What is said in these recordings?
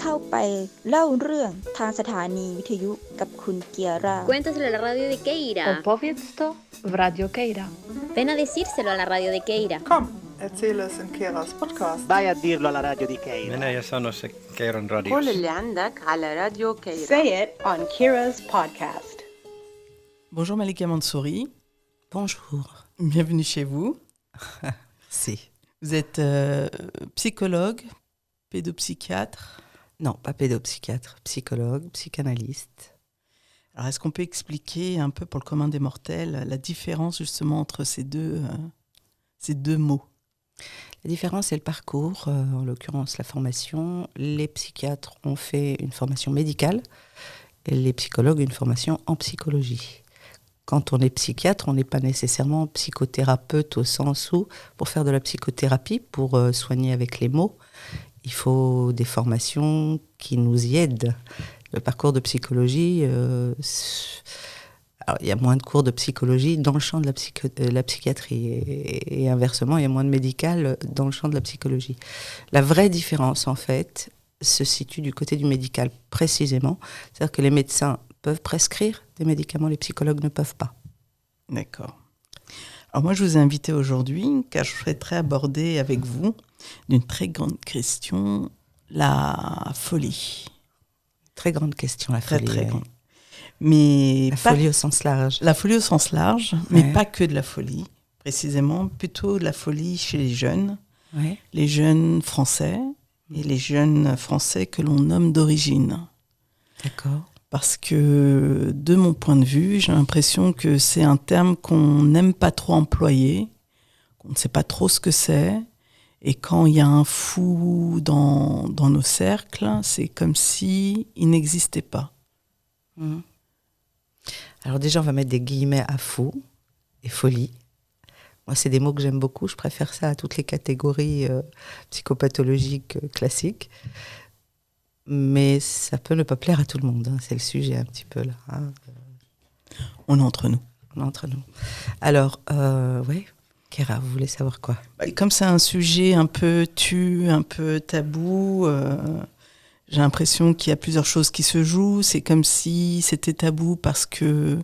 เข้าไปเล่าเรื่องทางสถานีวิทยุกับคุณเกียร่า Cuéntaselo a la radio de Keira. Opowiedz to w Radio Keira. Ven a decírselo a la radio de Keira. Komm, erzähl es in Keras Podcast. Vai a dirlo alla radio di Keira. Mene ja sano se Keiran قول radios. اللي عندك على راديو كيرا. Say it on Kira's podcast. Bonjour Malika Mansouri. Bonjour. Bienvenue chez vous. Merci. Vous êtes psychologue, pédopsychiatre. Non, pas pédopsychiatre, psychologue, psychanalyste. Alors, est-ce qu'on peut expliquer un peu pour le commun des mortels la différence justement entre ces deux mots ? La différence, c'est le parcours, en l'occurrence la formation. Les psychiatres ont fait une formation médicale et les psychologues une formation en psychologie. Quand on est psychiatre, on n'est pas nécessairement psychothérapeute au sens où, pour faire de la psychothérapie, pour soigner avec les mots, il faut des formations qui nous y aident. Le parcours de psychologie, alors, il y a moins de cours de psychologie dans le champ de la psychiatrie et inversement, il y a moins de médical dans le champ de la psychologie. La vraie différence, en fait, se situe du côté du médical précisément. C'est-à-dire que les médecins peuvent prescrire des médicaments, les psychologues ne peuvent pas. D'accord. Alors moi, je vous ai invité aujourd'hui car je souhaiterais aborder avec vous d'une très grande question, la folie. Très grande question, la Très, folie. très grande. Mais la folie au sens large. La folie au sens large, mais Ouais. pas que de la folie, précisément, plutôt de la folie chez les jeunes, Ouais. les jeunes français et les jeunes français que l'on nomme d'origine. D'accord. Parce que, de mon point de vue, j'ai l'impression que c'est un terme qu'on n'aime pas trop employer, qu'on ne sait pas trop ce que c'est, et quand il y a un fou dans nos cercles, c'est comme si il n'existait pas. Mmh. Alors déjà, on va mettre des guillemets à fou et folie. Moi, c'est des mots que j'aime beaucoup. Je préfère ça à toutes les catégories psychopathologiques classiques. Mais ça peut ne pas plaire à tout le monde. Hein. C'est le sujet un petit peu là. Hein. On est entre nous. On est entre nous. Alors, oui, Kéra, vous voulez savoir quoi ? Comme c'est un sujet un peu un peu tabou, j'ai l'impression qu'il y a plusieurs choses qui se jouent. C'est comme si c'était tabou parce que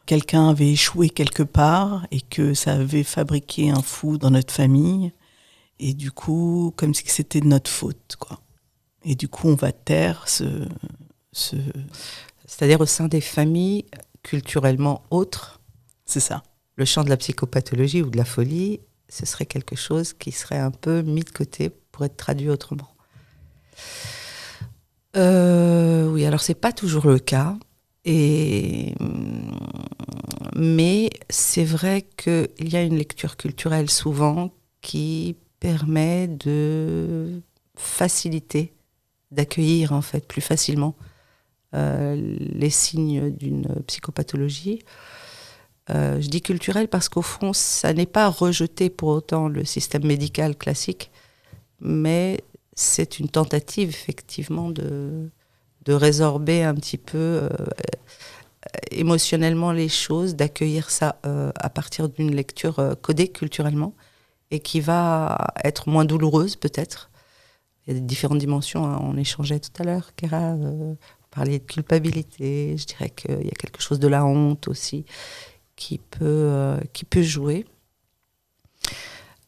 quelqu'un avait échoué quelque part et que ça avait fabriqué un fou dans notre famille. Et du coup, comme si c'était de notre faute, quoi. Et du coup, on va taire C'est-à-dire au sein des familles culturellement autres. C'est ça. Le champ de la psychopathologie ou de la folie, ce serait quelque chose qui serait un peu mis de côté pour être traduit autrement. Oui, alors c'est pas toujours le cas. Mais c'est vrai qu'il y a une lecture culturelle souvent qui permet de faciliter, d'accueillir en fait plus facilement les signes d'une psychopathologie. Je dis culturel parce qu'au fond, ça n'est pas rejeter pour autant le système médical classique, mais c'est une tentative effectivement de résorber un petit peu émotionnellement les choses, d'accueillir ça à partir d'une lecture codée culturellement et qui va être moins douloureuse peut-être. Il y a différentes dimensions, hein. On échangeait tout à l'heure, Kéra, vous parliez de culpabilité, je dirais qu'il y a quelque chose de la honte aussi qui peut jouer.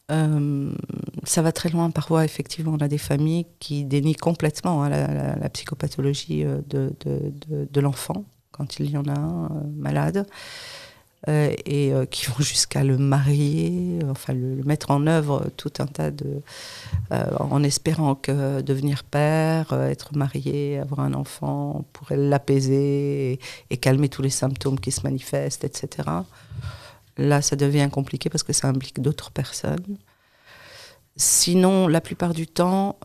Ça va très loin parfois, effectivement, on a des familles qui dénient complètement hein, la psychopathologie de l'enfant, quand il y en a un malade, et qui vont jusqu'à le marier, enfin le mettre en œuvre tout un tas en espérant que devenir père, être marié, avoir un enfant pourrait l'apaiser et calmer tous les symptômes qui se manifestent, etc. Là, ça devient compliqué parce que ça implique d'autres personnes. Sinon, la plupart du temps,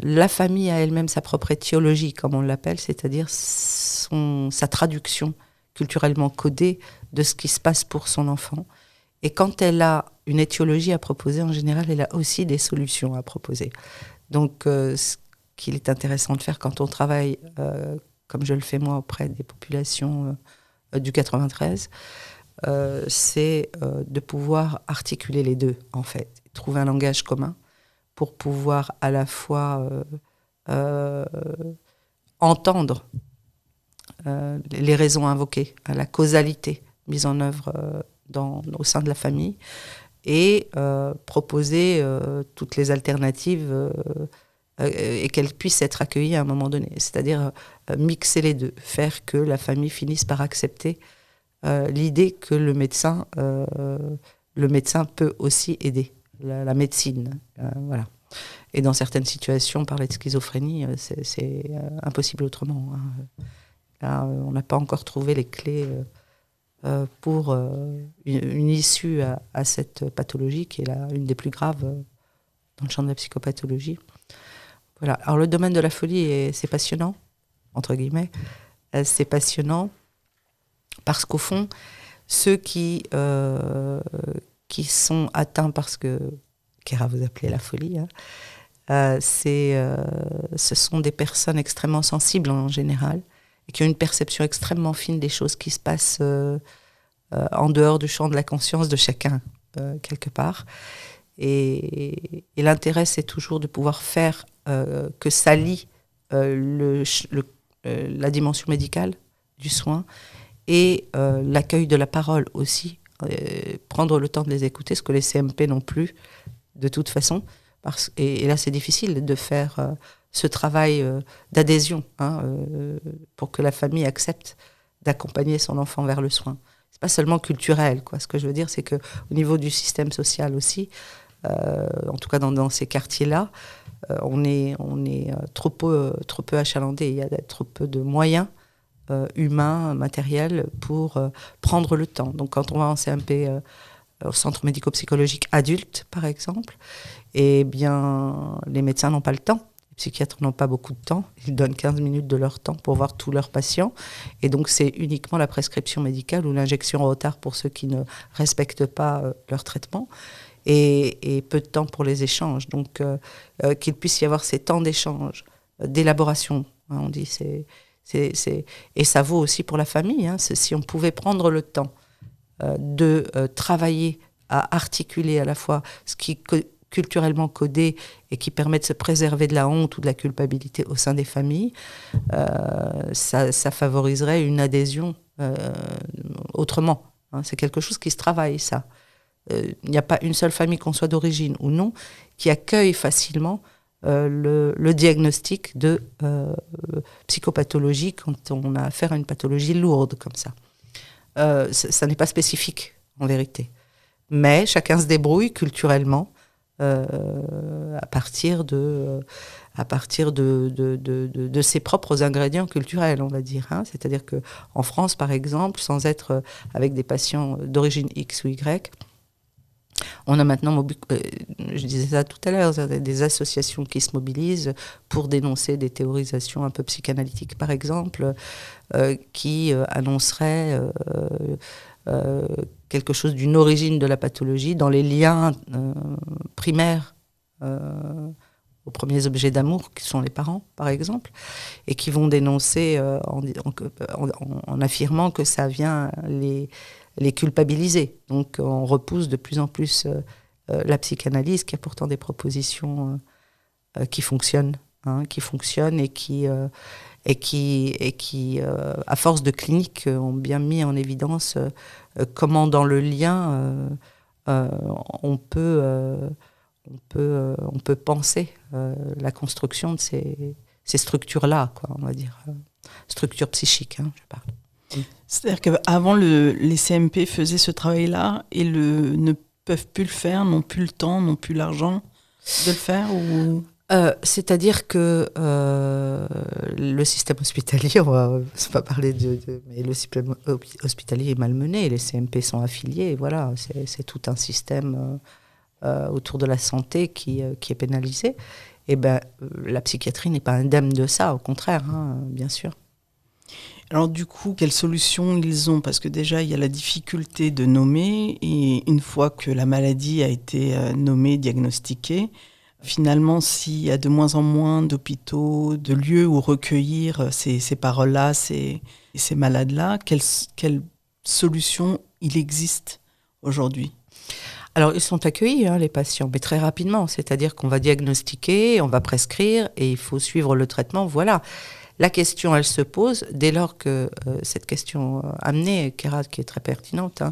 la famille a elle-même sa propre étiologie, comme on l'appelle, c'est-à-dire sa traduction culturellement codée de ce qui se passe pour son enfant. Et quand elle a une étiologie à proposer, en général, elle a aussi des solutions à proposer. Donc, ce qu'il est intéressant de faire quand on travaille, comme je le fais moi auprès des populations du 93, c'est de pouvoir articuler les deux, en fait. Trouver un langage commun pour pouvoir à la fois entendre les raisons invoquées, la causalité mise en œuvre au sein de la famille, et proposer toutes les alternatives et qu'elles puissent être accueillies à un moment donné. C'est-à-dire mixer les deux, faire que la famille finisse par accepter l'idée que le médecin peut aussi aider, la médecine. Voilà. Et dans certaines situations, parler de schizophrénie, c'est impossible autrement. Là, on n'a pas encore trouvé les clés pour une issue à cette pathologie qui est une des plus graves dans le champ de la psychopathologie. Voilà. Alors le domaine de la folie, c'est passionnant, entre guillemets. C'est passionnant parce qu'au fond, ceux qui sont atteints par ce que Kéra vous appelez la folie, ce sont des personnes extrêmement sensibles en général, et qui ont une perception extrêmement fine des choses qui se passent en dehors du champ de la conscience de chacun, quelque part. Et l'intérêt, c'est toujours de pouvoir faire que ça lie la dimension médicale du soin et l'accueil de la parole aussi. Prendre le temps de les écouter, ce que les CMP n'ont plus, de toute façon. Et là, c'est difficile de faire ce travail d'adhésion pour que la famille accepte d'accompagner son enfant vers le soin. C'est pas seulement culturel, quoi. Ce que je veux dire, c'est qu'au niveau du système social aussi, en tout cas dans ces quartiers-là, on est trop peu achalandé. Il y a trop peu de moyens humains, matériels pour prendre le temps. Donc quand on va en CMP au centre médico-psychologique adulte, par exemple, eh bien, les médecins n'ont pas le temps. Les psychiatres n'ont pas beaucoup de temps. Ils donnent 15 minutes de leur temps pour voir tous leurs patients. Et donc, c'est uniquement la prescription médicale ou l'injection en retard pour ceux qui ne respectent pas leur traitement. Et peu de temps pour les échanges. Donc, qu'il puisse y avoir ces temps d'échange, d'élaboration, on dit, et ça vaut aussi pour la famille. Si on pouvait prendre le temps de travailler à articuler à la fois ce qui est culturellement codé et qui permet de se préserver de la honte ou de la culpabilité au sein des familles, ça favoriserait une adhésion autrement. C'est quelque chose qui se travaille, ça. Il n'y a pas une seule famille, qu'on soit d'origine ou non, qui accueille facilement le diagnostic de psychopathologie quand on a affaire à une pathologie lourde comme ça. Ça n'est pas spécifique, en vérité. Mais chacun se débrouille culturellement à partir de ses propres ingrédients culturels, on va dire. C'est-à-dire qu'en France, par exemple, sans être avec des patients d'origine X ou Y, on a maintenant, je disais ça tout à l'heure, des associations qui se mobilisent pour dénoncer des théorisations un peu psychanalytiques, par exemple, qui annonceraient quelque chose d'une origine de la pathologie dans les liens primaires aux premiers objets d'amour, qui sont les parents, par exemple, et qui vont dénoncer en affirmant que ça vient les culpabiliser. Donc on repousse de plus en plus la psychanalyse, qui a pourtant des propositions qui fonctionnent et qui à force de cliniques, ont bien mis en évidence comment dans le lien on peut penser la construction de ces structures-là, quoi, on va dire, structures psychiques, je parle. C'est-à-dire qu'avant, les CMP faisaient ce travail-là et ne peuvent plus le faire, n'ont plus le temps, n'ont plus l'argent de le faire ou... C'est-à-dire que le système hospitalier, on va pas parler mais le système hospitalier est malmené, les CMP sont affiliés, voilà, c'est tout un système autour de la santé qui est pénalisé. Et la psychiatrie n'est pas indemne de ça, au contraire, bien sûr. Alors du coup, quelles solutions ils ont ? Parce que déjà, il y a la difficulté de nommer, et une fois que la maladie a été nommée, diagnostiquée, finalement, s'il y a de moins en moins d'hôpitaux, de lieux où recueillir ces paroles-là, ces malades-là, quelles solutions il existe aujourd'hui ? Alors, ils sont accueillis, les patients, mais très rapidement. C'est-à-dire qu'on va diagnostiquer, on va prescrire et il faut suivre le traitement. Voilà. La question, elle se pose dès lors que cette question amenée, Kéra, qui est très pertinente,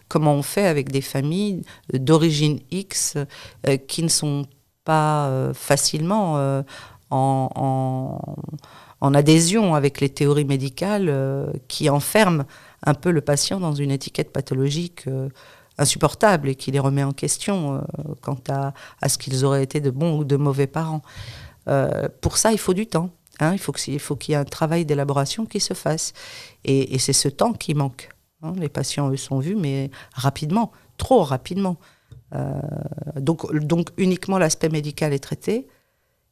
comment on fait avec des familles d'origine X qui ne sont pas facilement en adhésion avec les théories médicales qui enferment un peu le patient dans une étiquette pathologique insupportable et qui les remet en question quant à ce qu'ils auraient été de bons ou de mauvais parents. Pour ça, il faut du temps. Il faut qu'il y ait un travail d'élaboration qui se fasse. Et c'est ce temps qui manque. Les patients, eux, sont vus, mais rapidement, trop rapidement. Donc uniquement l'aspect médical est traité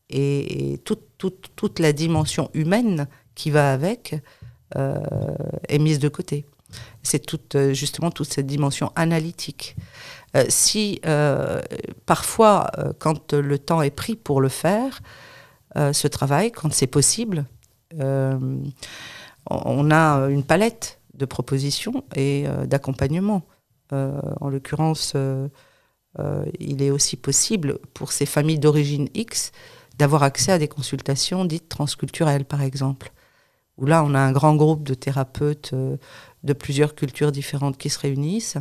et toute la dimension humaine qui va avec est mise de côté. C'est justement toute cette dimension analytique. Parfois, quand le temps est pris pour le faire, ce travail, quand c'est possible, on a une palette de propositions et d'accompagnement. En l'occurrence, il est aussi possible pour ces familles d'origine X d'avoir accès à des consultations dites transculturelles, par exemple, où là, on a un grand groupe de thérapeutes de plusieurs cultures différentes qui se réunissent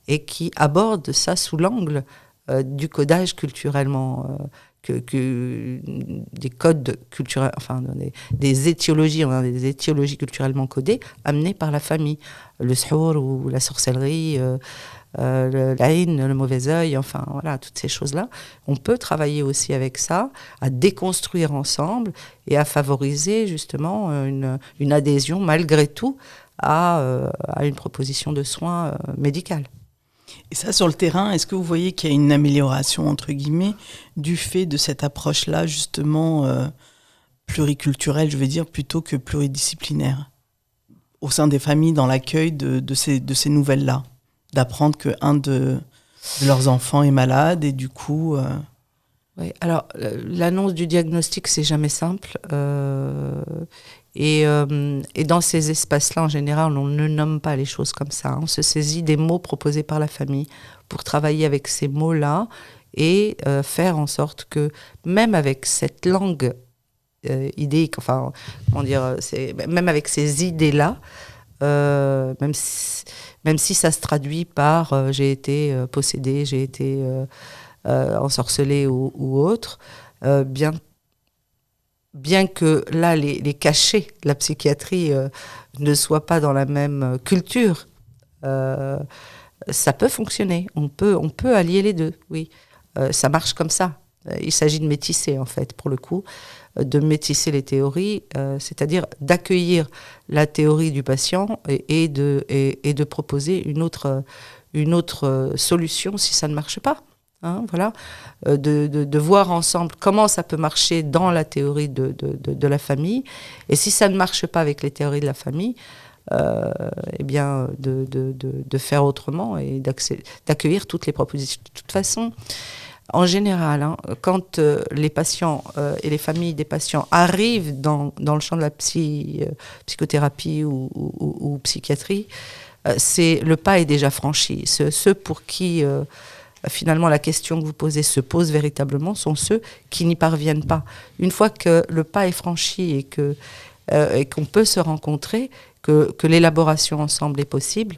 et qui abordent ça sous l'angle du codage culturellement, des codes culturels, enfin des étiologies, on a des étiologies culturellement codées amenées par la famille, le shour ou la sorcellerie, l'aïn, le mauvais œil, enfin voilà, toutes ces choses-là. On peut travailler aussi avec ça, à déconstruire ensemble et à favoriser justement une adhésion malgré tout à une proposition de soins médicale. Et ça, sur le terrain, est-ce que vous voyez qu'il y a une amélioration, entre guillemets, du fait de cette approche-là, justement, pluriculturelle, je veux dire, plutôt que pluridisciplinaire, au sein des familles, dans l'accueil de ces nouvelles-là, d'apprendre qu'un de leurs enfants est malade et du coup... Oui, alors, l'annonce du diagnostic, c'est jamais simple. Et dans ces espaces-là, en général, on ne nomme pas les choses comme ça. On se saisit des mots proposés par la famille pour travailler avec ces mots-là et faire en sorte que, même avec cette langue idéique, enfin, comment dire, même avec ces idées-là, même si ça se traduit par j'ai été possédé, j'ai été ensorcelé ou autre, bien que là, les cachets de la psychiatrie ne soient pas dans la même culture, ça peut fonctionner. On peut allier les deux, oui. Ça marche comme ça. Il s'agit de métisser, en fait, pour le coup, de métisser les théories, c'est-à-dire d'accueillir la théorie du patient et de proposer une autre solution si ça ne marche pas. Voilà, de voir ensemble comment ça peut marcher dans la théorie de la famille, et si ça ne marche pas avec les théories de la famille, eh bien de faire autrement et d'accueillir toutes les propositions. De toute façon, en général, quand les patients et les familles des patients arrivent dans le champ de la psychothérapie ou psychiatrie, le pas est déjà franchi. Ceux pour qui finalement la question que vous posez se pose véritablement sont ceux qui n'y parviennent pas. Une fois que le pas est franchi et qu'on peut se rencontrer, que l'élaboration ensemble est possible,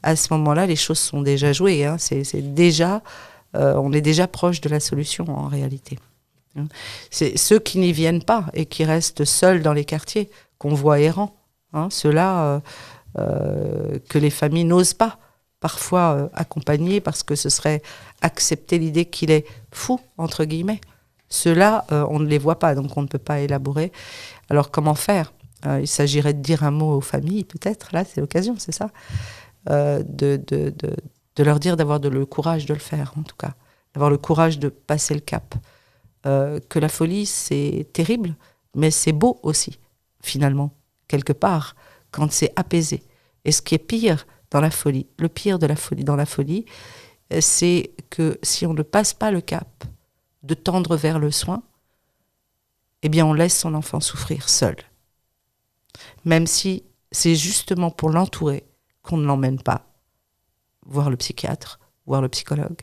à ce moment-là, les choses sont déjà jouées. On est déjà proche de la solution en réalité. C'est ceux qui n'y viennent pas et qui restent seuls dans les quartiers, qu'on voit errants, ceux-là que les familles n'osent pas parfois accompagner parce que ce serait accepter l'idée qu'il est fou, entre guillemets. Ceux-là, on ne les voit pas, donc on ne peut pas élaborer. Alors comment faire ? Il s'agirait de dire un mot aux familles, peut-être, là c'est l'occasion, c'est ça, de leur dire d'avoir le courage de le faire, en tout cas, d'avoir le courage de passer le cap. Que la folie, c'est terrible, mais c'est beau aussi, finalement, quelque part, quand c'est apaisé. Et ce qui est pire dans la folie, le pire de la folie dans la folie, c'est que si on ne passe pas le cap de tendre vers le soin, eh bien on laisse son enfant souffrir seul. Même si c'est justement pour l'entourer qu'on ne l'emmène pas voir le psychiatre, voir le psychologue.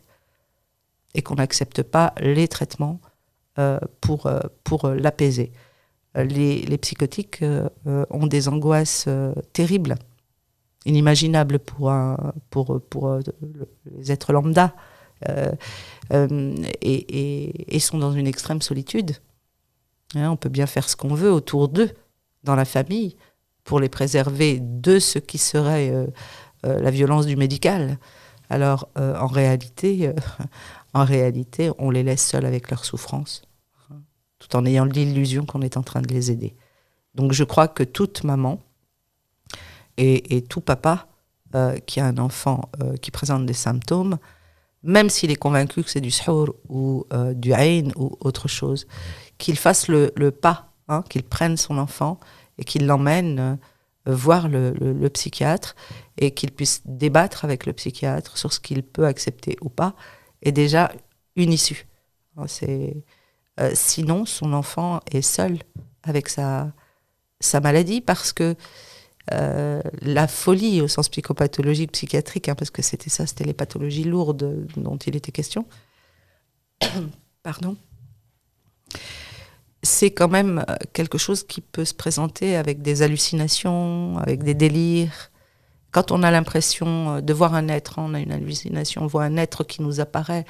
et qu'on n'accepte pas les traitements pour l'apaiser. Les psychotiques ont des angoisses terribles, inimaginables pour les êtres lambda, et sont dans une extrême solitude. On peut bien faire ce qu'on veut autour d'eux, dans la famille, pour les préserver de ce qui serait la violence du médical. Alors, en réalité, on les laisse seuls avec leur souffrance, tout en ayant l'illusion qu'on est en train de les aider. Donc, je crois que toute maman et tout papa qui a un enfant qui présente des symptômes, même s'il est convaincu que c'est du suhour ou du ayn ou autre chose, qu'il fasse le pas, qu'il prenne son enfant et qu'il l'emmène voir le psychiatre et qu'il puisse débattre avec le psychiatre sur ce qu'il peut accepter ou pas, est déjà une issue. Sinon, son enfant est seul avec sa maladie, parce que la folie au sens psychopathologique, psychiatrique, parce que c'était les pathologies lourdes dont il était question, pardon, c'est quand même quelque chose qui peut se présenter avec des hallucinations, avec des délires. Quand on a l'impression de voir un être, on a une hallucination, on voit un être qui nous apparaît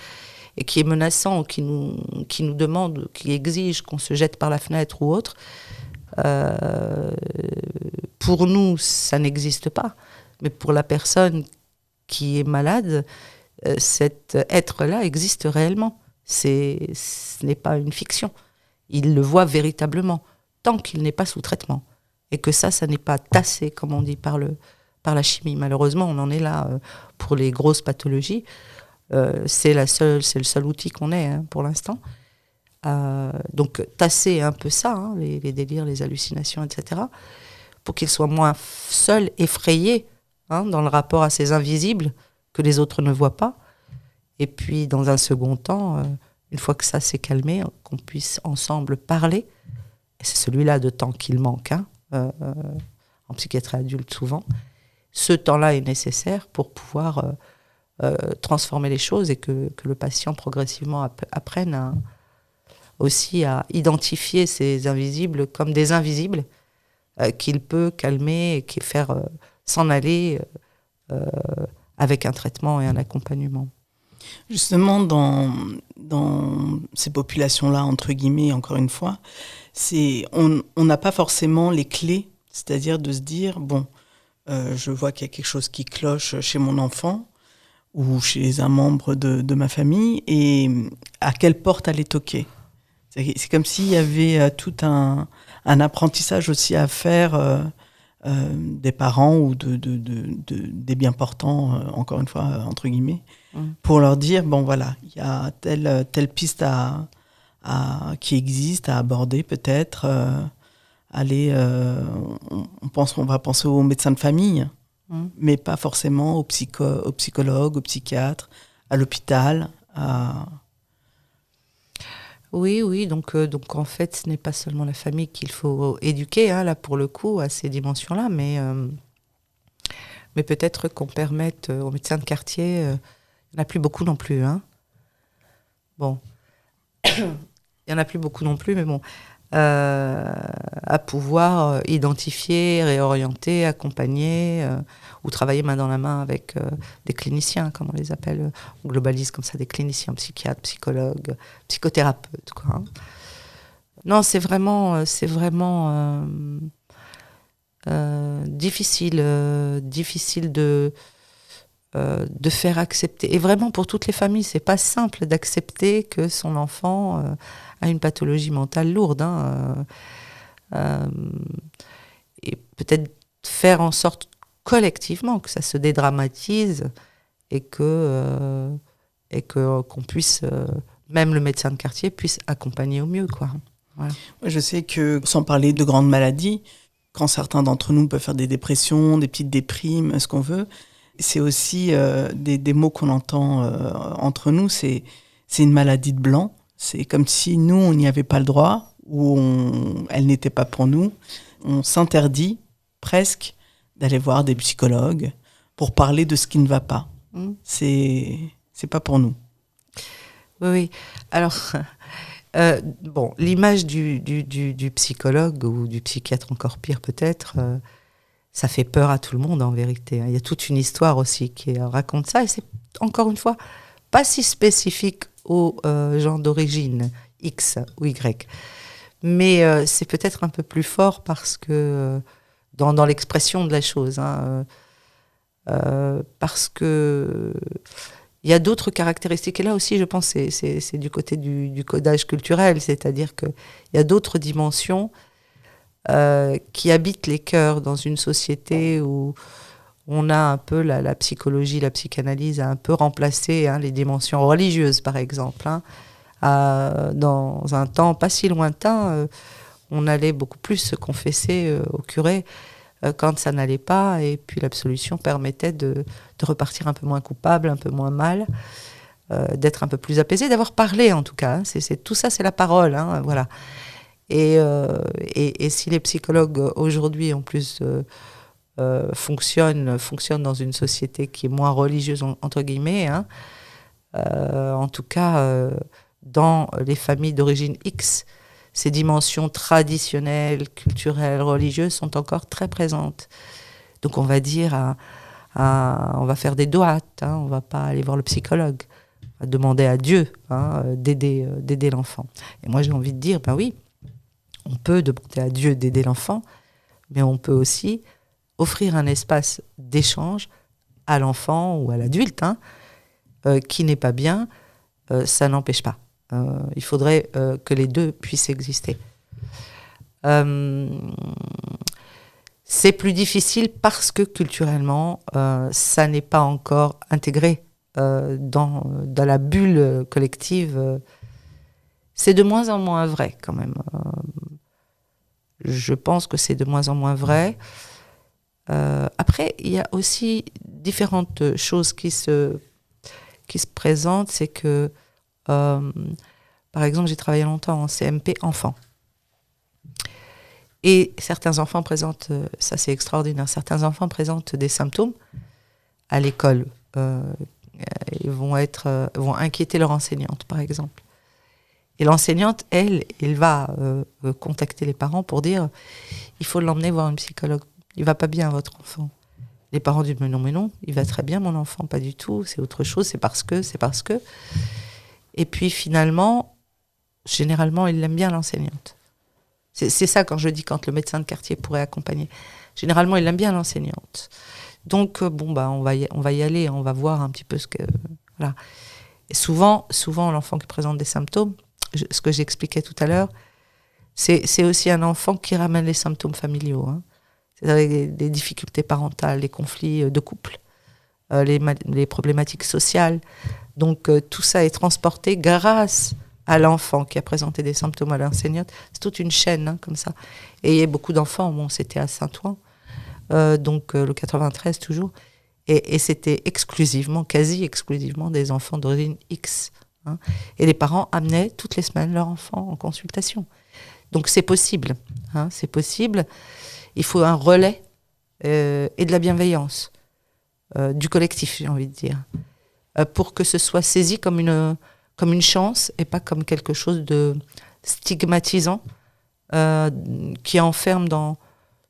et qui est menaçant, ou qui nous demande, qui exige qu'on se jette par la fenêtre ou autre. Pour nous, ça n'existe pas. Mais pour la personne qui est malade, cet être-là existe réellement. Ce n'est pas une fiction. Il le voit véritablement, tant qu'il n'est pas sous traitement. Et que ça n'est pas tassé, comme on dit, par la chimie. Malheureusement, on en est là pour les grosses pathologies. C'est le seul outil qu'on ait pour l'instant. Donc, tasser un peu ça, les délires, les hallucinations, etc., pour qu'il soit moins seul, effrayé, dans le rapport à ces invisibles que les autres ne voient pas. Et puis, dans un second temps, une fois que ça s'est calmé, qu'on puisse ensemble parler. Et c'est celui-là de temps qu'il manque, en psychiatrie adulte souvent. Ce temps-là est nécessaire pour pouvoir transformer les choses, et que le patient progressivement apprenne aussi à identifier ces invisibles comme des invisibles qu'il peut calmer et faire s'en aller avec un traitement et un accompagnement. Justement, dans ces populations-là, entre guillemets, encore une fois, on n'a pas forcément les clés, c'est-à-dire de se dire, bon, je vois qu'il y a quelque chose qui cloche chez mon enfant ou chez un membre de ma famille, et à quelle porte aller toquer. C'est comme s'il y avait tout un apprentissage aussi à faire des parents ou des bien portants, encore une fois, entre guillemets, pour leur dire, bon voilà, il y a telle piste qui existe, à aborder peut-être, on va penser aux médecins de famille, mais pas forcément aux psychologues, aux psychiatres, à l'hôpital, Oui, donc en fait, ce n'est pas seulement la famille qu'il faut éduquer, là, pour le coup, à ces dimensions-là, mais peut-être qu'on permette aux médecins de quartier, il n'y en a plus beaucoup non plus, Bon, il n'y en a plus beaucoup non plus, mais bon, à pouvoir identifier, réorienter, accompagner, ou travailler main dans la main avec des cliniciens, comme on les appelle, on globalise comme ça, des cliniciens, psychiatres, psychologues, psychothérapeutes, quoi. Non, c'est vraiment difficile de faire accepter. Et vraiment, pour toutes les familles, c'est pas simple d'accepter que son enfant a une pathologie mentale lourde. Et peut-être faire en sorte collectivement que ça se dédramatise et qu'on puisse, même le médecin de quartier, puisse accompagner au mieux, quoi. Voilà. Je sais que, sans parler de grandes maladies, quand certains d'entre nous peuvent faire des dépressions, des petites déprimes, ce qu'on veut, c'est aussi des mots qu'on entend entre nous, c'est une maladie de blanc. C'est comme si nous, on n'y avait pas le droit, ou elle n'était pas pour nous. On s'interdit presque d'aller voir des psychologues pour parler de ce qui ne va pas. C'est pas pour nous. Oui. Alors, bon, l'image du psychologue ou du psychiatre, encore pire peut-être, ça fait peur à tout le monde en vérité. Il y a toute une histoire aussi qui raconte ça, et c'est encore une fois pas si spécifique aux gens d'origine X ou Y. Mais c'est peut-être un peu plus fort parce que dans l'expression de la chose, parce que il y a d'autres caractéristiques. Et là aussi, je pense que c'est du côté du codage culturel, c'est-à-dire qu'il y a d'autres dimensions qui habitent les cœurs dans une société où on a un peu la psychologie, la psychanalyse a un peu remplacé les dimensions religieuses, par exemple. Dans un temps pas si lointain, on allait beaucoup plus se confesser au curé quand ça n'allait pas, et puis l'absolution permettait de repartir un peu moins coupable, un peu moins mal, d'être un peu plus apaisé, d'avoir parlé en tout cas. Tout ça, c'est la parole, voilà. Et si les psychologues aujourd'hui, en plus, fonctionnent dans une société qui est moins religieuse, entre guillemets, en tout cas, dans les familles d'origine X, ces dimensions traditionnelles, culturelles, religieuses sont encore très présentes. Donc on va dire, on va faire des doigts, on ne va pas aller voir le psychologue, on va demander à Dieu d'aider l'enfant. Et moi j'ai envie de dire, ben oui, on peut demander à Dieu d'aider l'enfant, mais on peut aussi offrir un espace d'échange à l'enfant ou à l'adulte qui n'est pas bien, ça n'empêche pas. Il faudrait que les deux puissent exister. C'est plus difficile parce que culturellement, ça n'est pas encore intégré dans la bulle collective. C'est de moins en moins vrai quand même. Je pense que c'est de moins en moins vrai. Après, il y a aussi différentes choses qui se présentent. C'est que par exemple, j'ai travaillé longtemps en CMP enfants. Et certains enfants présentent, ça c'est extraordinaire, certains enfants présentent des symptômes à l'école. Ils vont inquiéter leur enseignante, par exemple. Et l'enseignante, elle va contacter les parents pour dire il faut l'emmener voir une psychologue. Il va pas bien, votre enfant. Les parents disent mais non, il va très bien, mon enfant, pas du tout, c'est autre chose, c'est parce que. Et puis finalement, généralement, il aime bien l'enseignante. C'est ça quand je dis quand le médecin de quartier pourrait accompagner. Généralement, il aime bien l'enseignante. Donc, on va y aller, on va voir un petit peu ce que... Voilà. Et souvent, l'enfant qui présente des symptômes, ce que j'expliquais tout à l'heure, c'est aussi un enfant qui ramène les symptômes familiaux. C'est-à-dire les difficultés parentales, les conflits de couple, les problématiques sociales. Donc tout ça est transporté grâce à l'enfant qui a présenté des symptômes à l'enseignante. C'est toute une chaîne comme ça. Et il y a beaucoup d'enfants, c'était à Saint-Ouen, donc le 93 toujours, et c'était quasi exclusivement des enfants d'origine X. Et les parents amenaient toutes les semaines leur enfant en consultation. Donc c'est possible, c'est possible. Il faut un relais et de la bienveillance du collectif, j'ai envie de dire. Pour que ce soit saisi comme une chance et pas comme quelque chose de stigmatisant qui enferme dans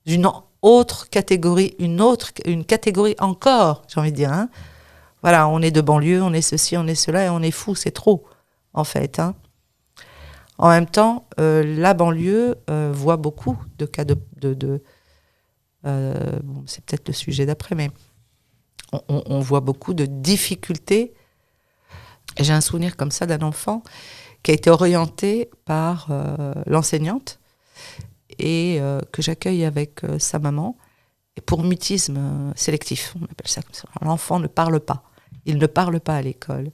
une autre catégorie, une catégorie encore, j'ai envie de dire. Voilà, on est de banlieue, on est ceci, on est cela, et on est fou, c'est trop, en fait. En même temps, la banlieue voit beaucoup de cas c'est peut-être le sujet d'après, mais on voit beaucoup de difficultés. J'ai un souvenir comme ça d'un enfant qui a été orienté par l'enseignante et que j'accueille avec sa maman, et pour mutisme sélectif, on appelle ça comme ça. L'enfant ne parle pas. Il ne parle pas à l'école.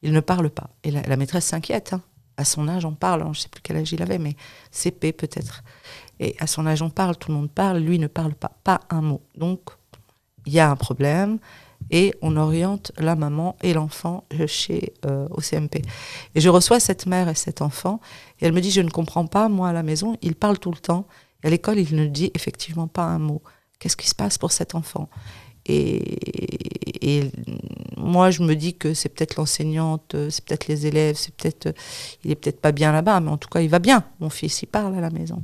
Il ne parle pas. Et la maîtresse s'inquiète. À son âge, on parle. Je ne sais plus quel âge il avait, mais CP peut-être. Et à son âge, on parle, tout le monde parle. Lui ne parle pas. Pas un mot. Donc, il y a un problème. Et on oriente la maman et l'enfant au CMP. Et je reçois cette mère et cet enfant. Et elle me dit, je ne comprends pas, moi, à la maison, il parle tout le temps. Et à l'école, il ne dit effectivement pas un mot. Qu'est-ce qui se passe pour cet enfant ? Et moi, je me dis que c'est peut-être l'enseignante, c'est peut-être les élèves, il est peut-être pas bien là-bas, mais en tout cas, il va bien. Mon fils, il parle à la maison.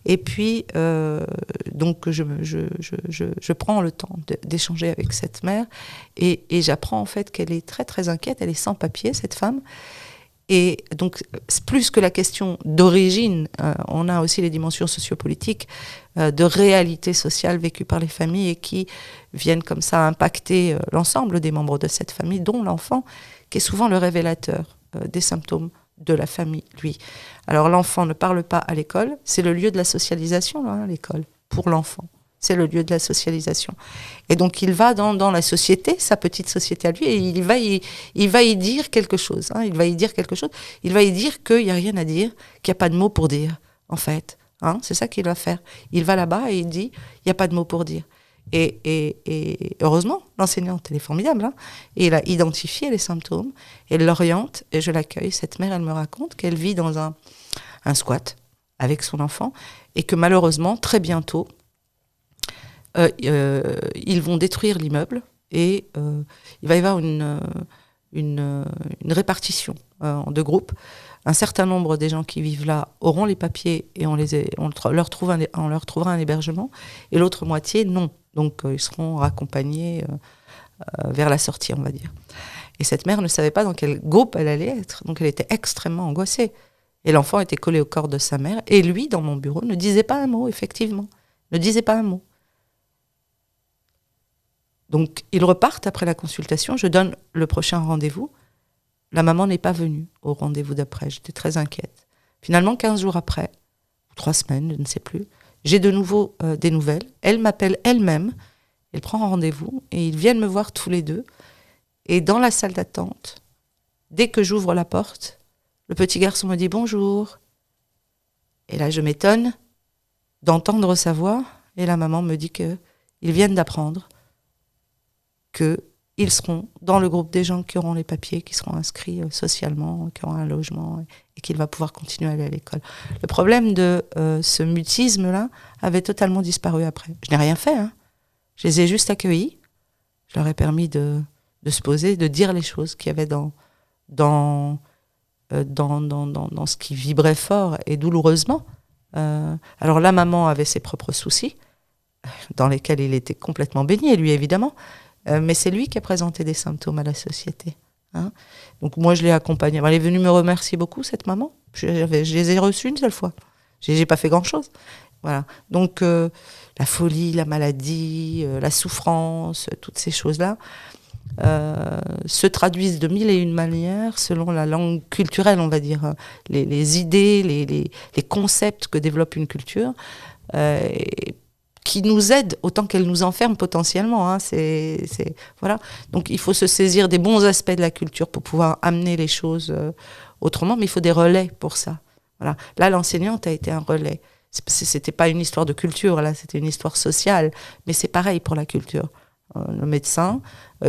Et puis, donc, je prends le temps d'échanger avec cette mère et j'apprends en fait qu'elle est très, très inquiète. Elle est sans papier, cette femme. Et donc, plus que la question d'origine, on a aussi les dimensions sociopolitiques de réalité sociale vécue par les familles et qui viennent comme ça impacter l'ensemble des membres de cette famille, dont l'enfant, qui est souvent le révélateur des symptômes de la famille, lui. Alors, l'enfant ne parle pas à l'école, c'est le lieu de la socialisation, là, l'école, pour l'enfant. C'est le lieu de la socialisation. Et donc, il va dans la société, sa petite société à lui, et il va y dire quelque chose. Hein, il va y dire quelque chose. Il va y dire qu'il n'y a rien à dire, qu'il n'y a pas de mots pour dire, en fait. Hein, c'est ça qu'il va faire. Il va là-bas et il dit, il n'y a pas de mots pour dire. Et heureusement, l'enseignante, elle est formidable. Hein, et elle a identifié les symptômes, elle l'oriente, et je l'accueille. Cette mère, elle me raconte qu'elle vit dans un squat avec son enfant, et que malheureusement, très bientôt, ils vont détruire l'immeuble et il va y avoir une répartition en deux groupes. Un certain nombre des gens qui vivent là auront les papiers et on leur trouvera un hébergement, et l'autre moitié non. Donc ils seront raccompagnés vers la sortie, on va dire. Et cette mère ne savait pas dans quel groupe elle allait être, donc elle était extrêmement angoissée. Et l'enfant était collé au corps de sa mère, et lui, dans mon bureau, ne disait pas un mot, effectivement. Ne disait pas un mot. Donc, ils repartent après la consultation. Je donne le prochain rendez-vous. La maman n'est pas venue au rendez-vous d'après. J'étais très inquiète. Finalement, 15 jours après, 3 semaines, je ne sais plus, j'ai de nouveau des nouvelles. Elle m'appelle elle-même. Elle prend un rendez-vous et ils viennent me voir tous les deux. Et dans la salle d'attente, dès que j'ouvre la porte, le petit garçon me dit « Bonjour ». Et là, je m'étonne d'entendre sa voix. Et la maman me dit qu'ils viennent d'apprendre qu'ils seront dans le groupe des gens qui auront les papiers, qui seront inscrits socialement, qui auront un logement, et qu'il va pouvoir continuer à aller à l'école. Le problème de ce mutisme-là avait totalement disparu après. Je n'ai rien fait, hein. Je les ai juste accueillis. Je leur ai permis de se poser, de dire les choses qu'il y avait dans ce qui vibrait fort et douloureusement. Alors la maman avait ses propres soucis, dans lesquels il était complètement baigné, lui évidemment, mais c'est lui qui a présenté des symptômes à la société. Hein. Donc moi je l'ai accompagnée. Elle est venue me remercier beaucoup, cette maman. Je les ai reçus une seule fois. J'ai pas fait grand-chose. Voilà. Donc la folie, la maladie, la souffrance, toutes ces choses-là se traduisent de mille et une manières selon la langue culturelle, on va dire, les idées, les concepts que développe une culture, qui nous aident autant qu'elle nous enferme potentiellement. Hein, voilà. Donc il faut se saisir des bons aspects de la culture pour pouvoir amener les choses autrement, mais il faut des relais pour ça. Voilà. Là, l'enseignante a été un relais. C'était pas une histoire de culture, là, c'était une histoire sociale, mais c'est pareil pour la culture. Le médecin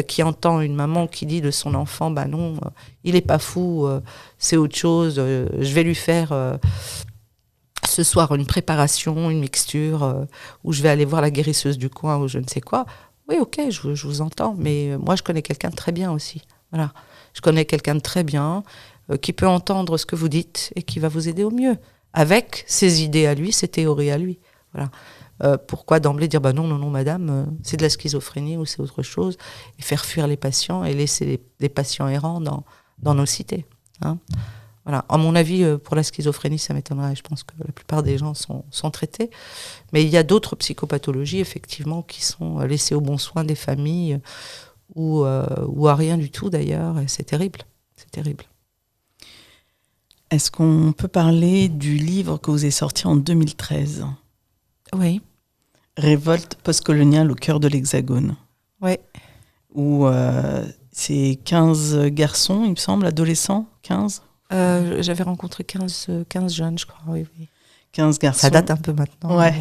qui entend une maman qui dit de son enfant, bah non, il est pas fou, c'est autre chose, je vais lui faire ce soir une préparation, une mixture, où je vais aller voir la guérisseuse du coin ou je ne sais quoi. Oui, ok, je vous entends, mais moi je connais quelqu'un de très bien aussi. Voilà, je connais quelqu'un de très bien qui peut entendre ce que vous dites et qui va vous aider au mieux, avec ses idées à lui, ses théories à lui. Voilà. Pourquoi d'emblée dire bah non madame, c'est de la schizophrénie ou c'est autre chose, et faire fuir les patients et laisser les patients errants dans nos cités. Hein. Voilà. À mon avis, pour la schizophrénie, ça m'étonnerait. Je pense que la plupart des gens sont traités. Mais il y a d'autres psychopathologies, effectivement, qui sont laissées au bon soin des familles ou à rien du tout, d'ailleurs. Et c'est terrible. C'est terrible. Est-ce qu'on peut parler du livre que vous avez sorti en 2013 ? Oui. Révolte postcoloniale au cœur de l'Hexagone. Oui. Où c'est 15 garçons, il me semble, adolescents, 15 ? J'avais rencontré 15 jeunes, je crois, oui. 15 garçons. Ça date un peu maintenant. Ouais.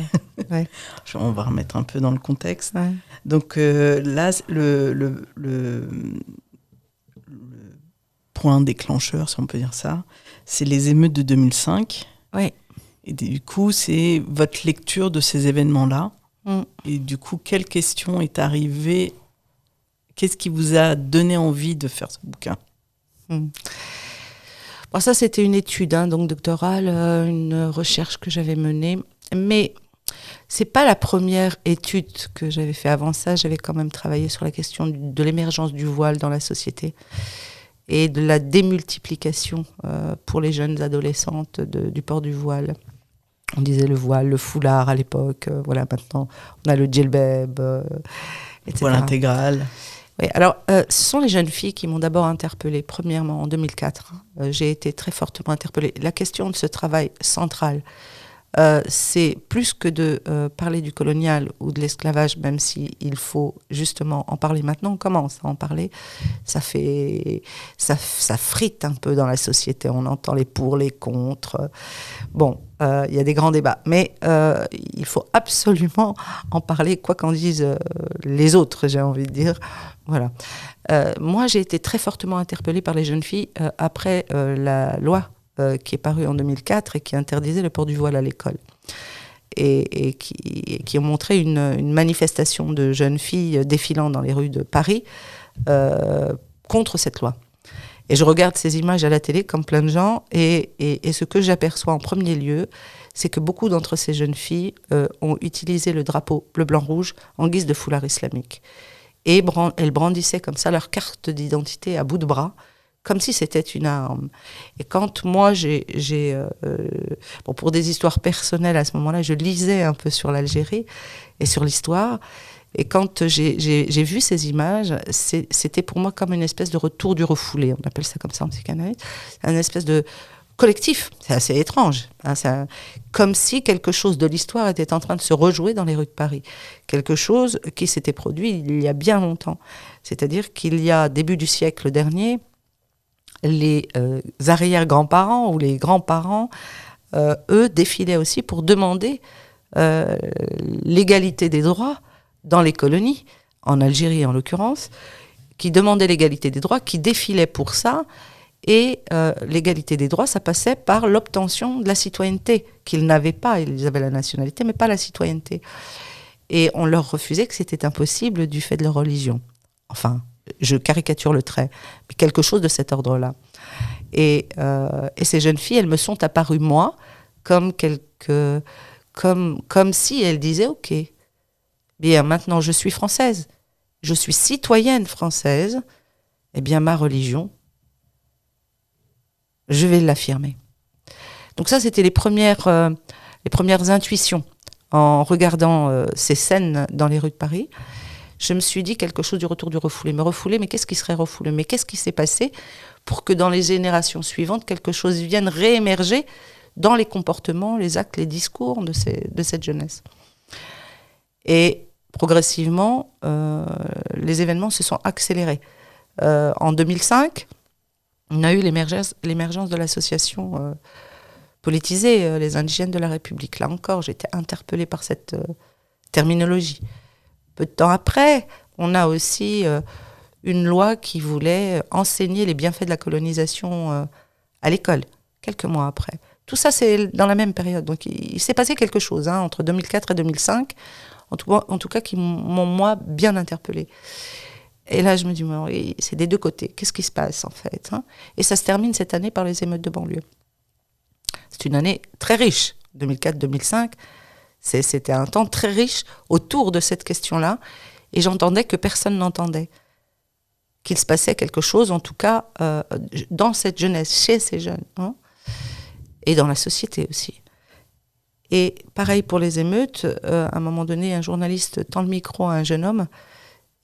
Ouais. On va remettre un peu dans le contexte. Ouais. Donc là, le point déclencheur, si on peut dire ça, c'est les émeutes de 2005. Oui. Et du coup, c'est votre lecture de ces événements-là, Et du coup, quelle question est arrivée? Qu'est-ce qui vous a donné envie de faire ce bouquin? Bon, ça, c'était une étude donc doctorale, une recherche que j'avais menée. Mais c'est pas la première étude que j'avais fait. Avant ça, j'avais quand même travaillé sur la question de l'émergence du voile dans la société et de la démultiplication pour les jeunes adolescentes du port du voile. On disait le voile, le foulard à l'époque. Voilà, maintenant, on a le djellbab, etc. Voile intégral. Oui, alors, ce sont les jeunes filles qui m'ont d'abord interpellée, premièrement en 2004. J'ai été très fortement interpellée. La question de ce travail central, c'est plus que de parler du colonial ou de l'esclavage, même s'il faut justement en parler maintenant. On commence à en parler. Ça frite un peu dans la société. On entend les pour, les contre. Bon, il y a des grands débats. Mais il faut absolument en parler, quoi qu'en disent les autres, j'ai envie de dire. Voilà. Moi, j'ai été très fortement interpellée par les jeunes filles après la loi qui est parue en 2004 et qui interdisait le port du voile à l'école. Et qui ont montré une manifestation de jeunes filles défilant dans les rues de Paris contre cette loi. Et je regarde ces images à la télé comme plein de gens et ce que j'aperçois en premier lieu, c'est que beaucoup d'entre ces jeunes filles ont utilisé le drapeau bleu-blanc-rouge en guise de foulard islamique. Et elles brandissaient comme ça leur carte d'identité à bout de bras, comme si c'était une arme. Et quand moi, pour des histoires personnelles à ce moment-là, je lisais un peu sur l'Algérie et sur l'histoire, et quand j'ai vu ces images, c'était pour moi comme une espèce de retour du refoulé, on appelle ça comme ça en psychanalyse, une espèce de collectif, c'est assez étrange, hein, comme si quelque chose de l'histoire était en train de se rejouer dans les rues de Paris, quelque chose qui s'était produit il y a bien longtemps, c'est-à-dire qu'il y a début du siècle dernier, les arrière-grands-parents ou les grands-parents, eux, défilaient aussi pour demander l'égalité des droits dans les colonies, en Algérie en l'occurrence, qui demandaient l'égalité des droits, qui défilaient pour ça, et l'égalité des droits, ça passait par l'obtention de la citoyenneté, qu'ils n'avaient pas, ils avaient la nationalité, mais pas la citoyenneté. Et on leur refusait que c'était impossible du fait de leur religion. Enfin, je caricature le trait, mais quelque chose de cet ordre-là. Et ces jeunes filles, elles me sont apparues, moi, comme si elles disaient, ok, bien maintenant je suis française, je suis citoyenne française, eh bien ma religion, je vais l'affirmer. Donc ça, c'était les premières intuitions en regardant ces scènes dans les rues de Paris. Je me suis dit quelque chose du retour du refoulé. Mais qu'est-ce qui serait refoulé? Mais qu'est-ce qui s'est passé pour que dans les générations suivantes, quelque chose vienne réémerger dans les comportements, les actes, les discours de cette jeunesse? Et progressivement, les événements se sont accélérés. En 2005, on a eu l'émergence de l'association politisée, les indigènes de la République. Là encore, j'étais interpellée par cette terminologie. Peu de temps après, on a aussi une loi qui voulait enseigner les bienfaits de la colonisation à l'école, quelques mois après. Tout ça, c'est dans la même période. Donc, il s'est passé quelque chose entre 2004 et 2005, en tout cas qui m'ont, moi, bien interpellée. Et là, je me dis, c'est des deux côtés. Qu'est-ce qui se passe, en fait, Et ça se termine cette année par les émeutes de banlieue. C'est une année très riche, 2004-2005. C'était un temps très riche autour de cette question-là, et j'entendais que personne n'entendait. Qu'il se passait quelque chose, en tout cas, dans cette jeunesse, chez ces jeunes, et dans la société aussi. Et pareil pour les émeutes, à un moment donné, un journaliste tend le micro à un jeune homme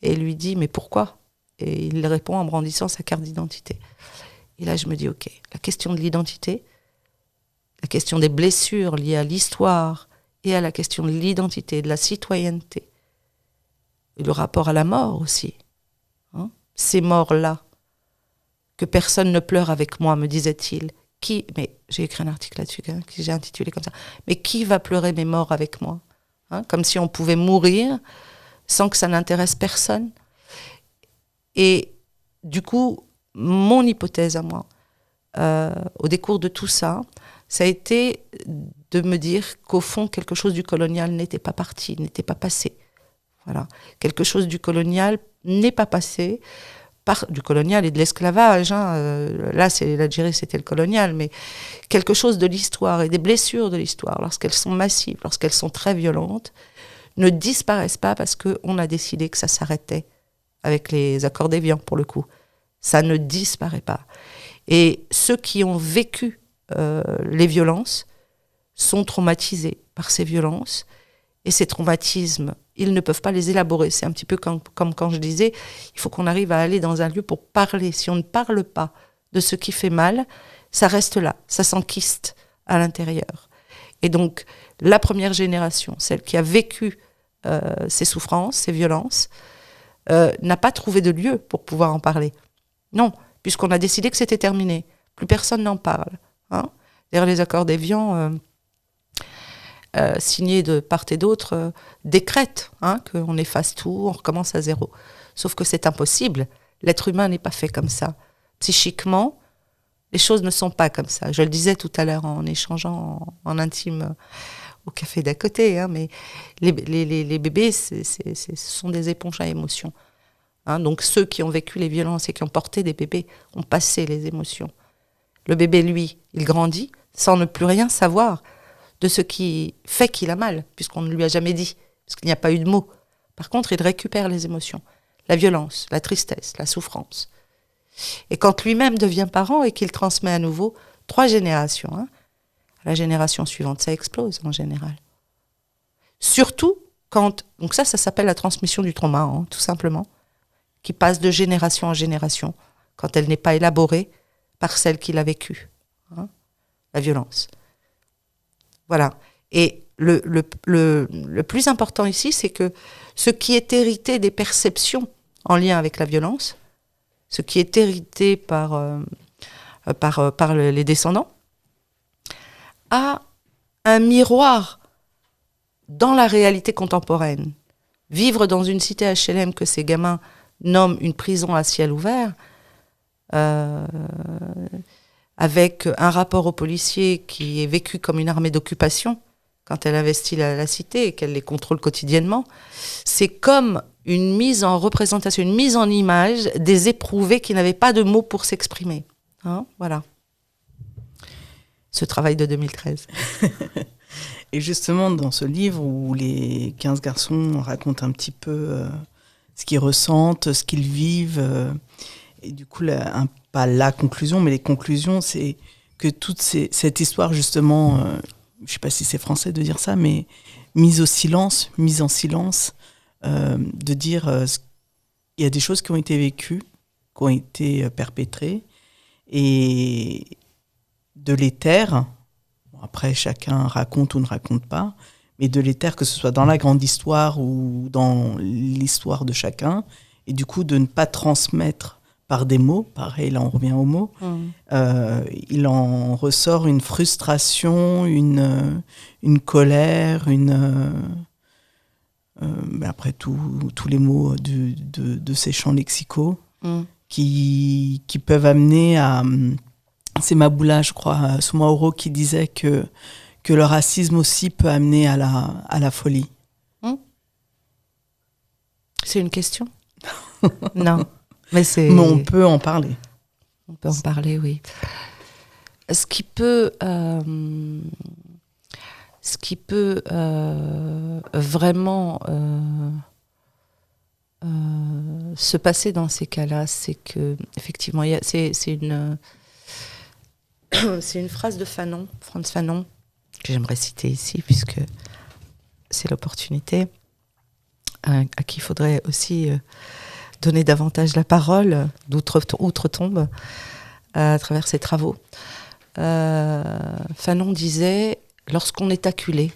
et lui dit « Mais pourquoi ?» Et il répond en brandissant sa carte d'identité. Et là, je me dis « Ok, la question de l'identité, la question des blessures liées à l'histoire, et à la question de l'identité, de la citoyenneté, et le rapport à la mort aussi. Ces morts-là, que personne ne pleure avec moi, me disait-il. Mais j'ai écrit un article là-dessus, que j'ai intitulé comme ça. Mais qui va pleurer mes morts avec moi? Comme si on pouvait mourir sans que ça n'intéresse personne. Et du coup, mon hypothèse à moi, au décours de tout ça, ça a été de me dire qu'au fond, quelque chose du colonial n'était pas parti, n'était pas passé. Voilà. Quelque chose du colonial n'est pas passé, du colonial et de l'esclavage. Là, l'Algérie, c'était le colonial, mais quelque chose de l'histoire et des blessures de l'histoire, lorsqu'elles sont massives, lorsqu'elles sont très violentes, ne disparaissent pas parce qu'on a décidé que ça s'arrêtait avec les accords d'Évian, pour le coup. Ça ne disparaît pas. Et ceux qui ont vécu les violences sont traumatisés par ces violences. Et ces traumatismes, ils ne peuvent pas les élaborer. C'est un petit peu comme quand je disais, il faut qu'on arrive à aller dans un lieu pour parler. Si on ne parle pas de ce qui fait mal, ça reste là, ça s'enquiste à l'intérieur. Et donc, la première génération, celle qui a vécu ces souffrances, ces violences, n'a pas trouvé de lieu pour pouvoir en parler. Non, puisqu'on a décidé que c'était terminé. Plus personne n'en parle. D'ailleurs, les accords d'Évian, signés de part et d'autre, décrètent qu'on efface tout, on recommence à zéro. Sauf que c'est impossible. L'être humain n'est pas fait comme ça. Psychiquement, les choses ne sont pas comme ça. Je le disais tout à l'heure en échangeant en intime au café d'à côté, mais les bébés, ce sont des éponges à émotions. Donc ceux qui ont vécu les violences et qui ont porté des bébés ont passé les émotions. Le bébé, lui, il grandit sans ne plus rien savoir de ce qui fait qu'il a mal, puisqu'on ne lui a jamais dit, parce qu'il n'y a pas eu de mots. Par contre, il récupère les émotions, la violence, la tristesse, la souffrance. Et quand lui-même devient parent et qu'il transmet à nouveau 3 générations, la génération suivante, ça explose en général. Surtout quand... Donc ça s'appelle la transmission du trauma, tout simplement, qui passe de génération en génération, quand elle n'est pas élaborée par celle qui l'a vécue. La violence. Voilà. Et le plus important ici, c'est que ce qui est hérité des perceptions en lien avec la violence, ce qui est hérité par les descendants, a un miroir dans la réalité contemporaine. Vivre dans une cité HLM que ces gamins nomment une prison à ciel ouvert, avec un rapport aux policiers qui est vécu comme une armée d'occupation quand elle investit la cité et qu'elle les contrôle quotidiennement, c'est comme une mise en représentation, une mise en image des éprouvés qui n'avaient pas de mots pour s'exprimer. Voilà. Ce travail de 2013. Et justement, dans ce livre où les 15 garçons racontent un petit peu ce qu'ils ressentent, ce qu'ils vivent, et du coup, pas la conclusion, mais les conclusions, c'est que toute cette histoire, justement, je ne sais pas si c'est français de dire ça, mais mise en silence, de dire il y a des choses qui ont été vécues, qui ont été perpétrées, et de les taire. Bon, après, chacun raconte ou ne raconte pas, mais de les taire, que ce soit dans la grande histoire ou dans l'histoire de chacun, et du coup de ne pas transmettre par des mots. Pareil, là on revient aux mots. Il en ressort une frustration, une colère, après tous les mots de ces champs lexicaux qui peuvent amener à... C'est Maboula, je crois, Soumaoro, qui disait que le racisme aussi peut amener à la folie. C'est une question? Non. Mais on peut en parler. On peut en parler, oui. Ce qui peut vraiment se passer dans ces cas-là, c'est que effectivement, c'est une phrase de Fanon, Frantz Fanon, que j'aimerais citer ici puisque c'est l'opportunité, à qui il faudrait aussi donner davantage la parole d'outre-tombe à travers ses travaux. Fanon disait, lorsqu'on est acculé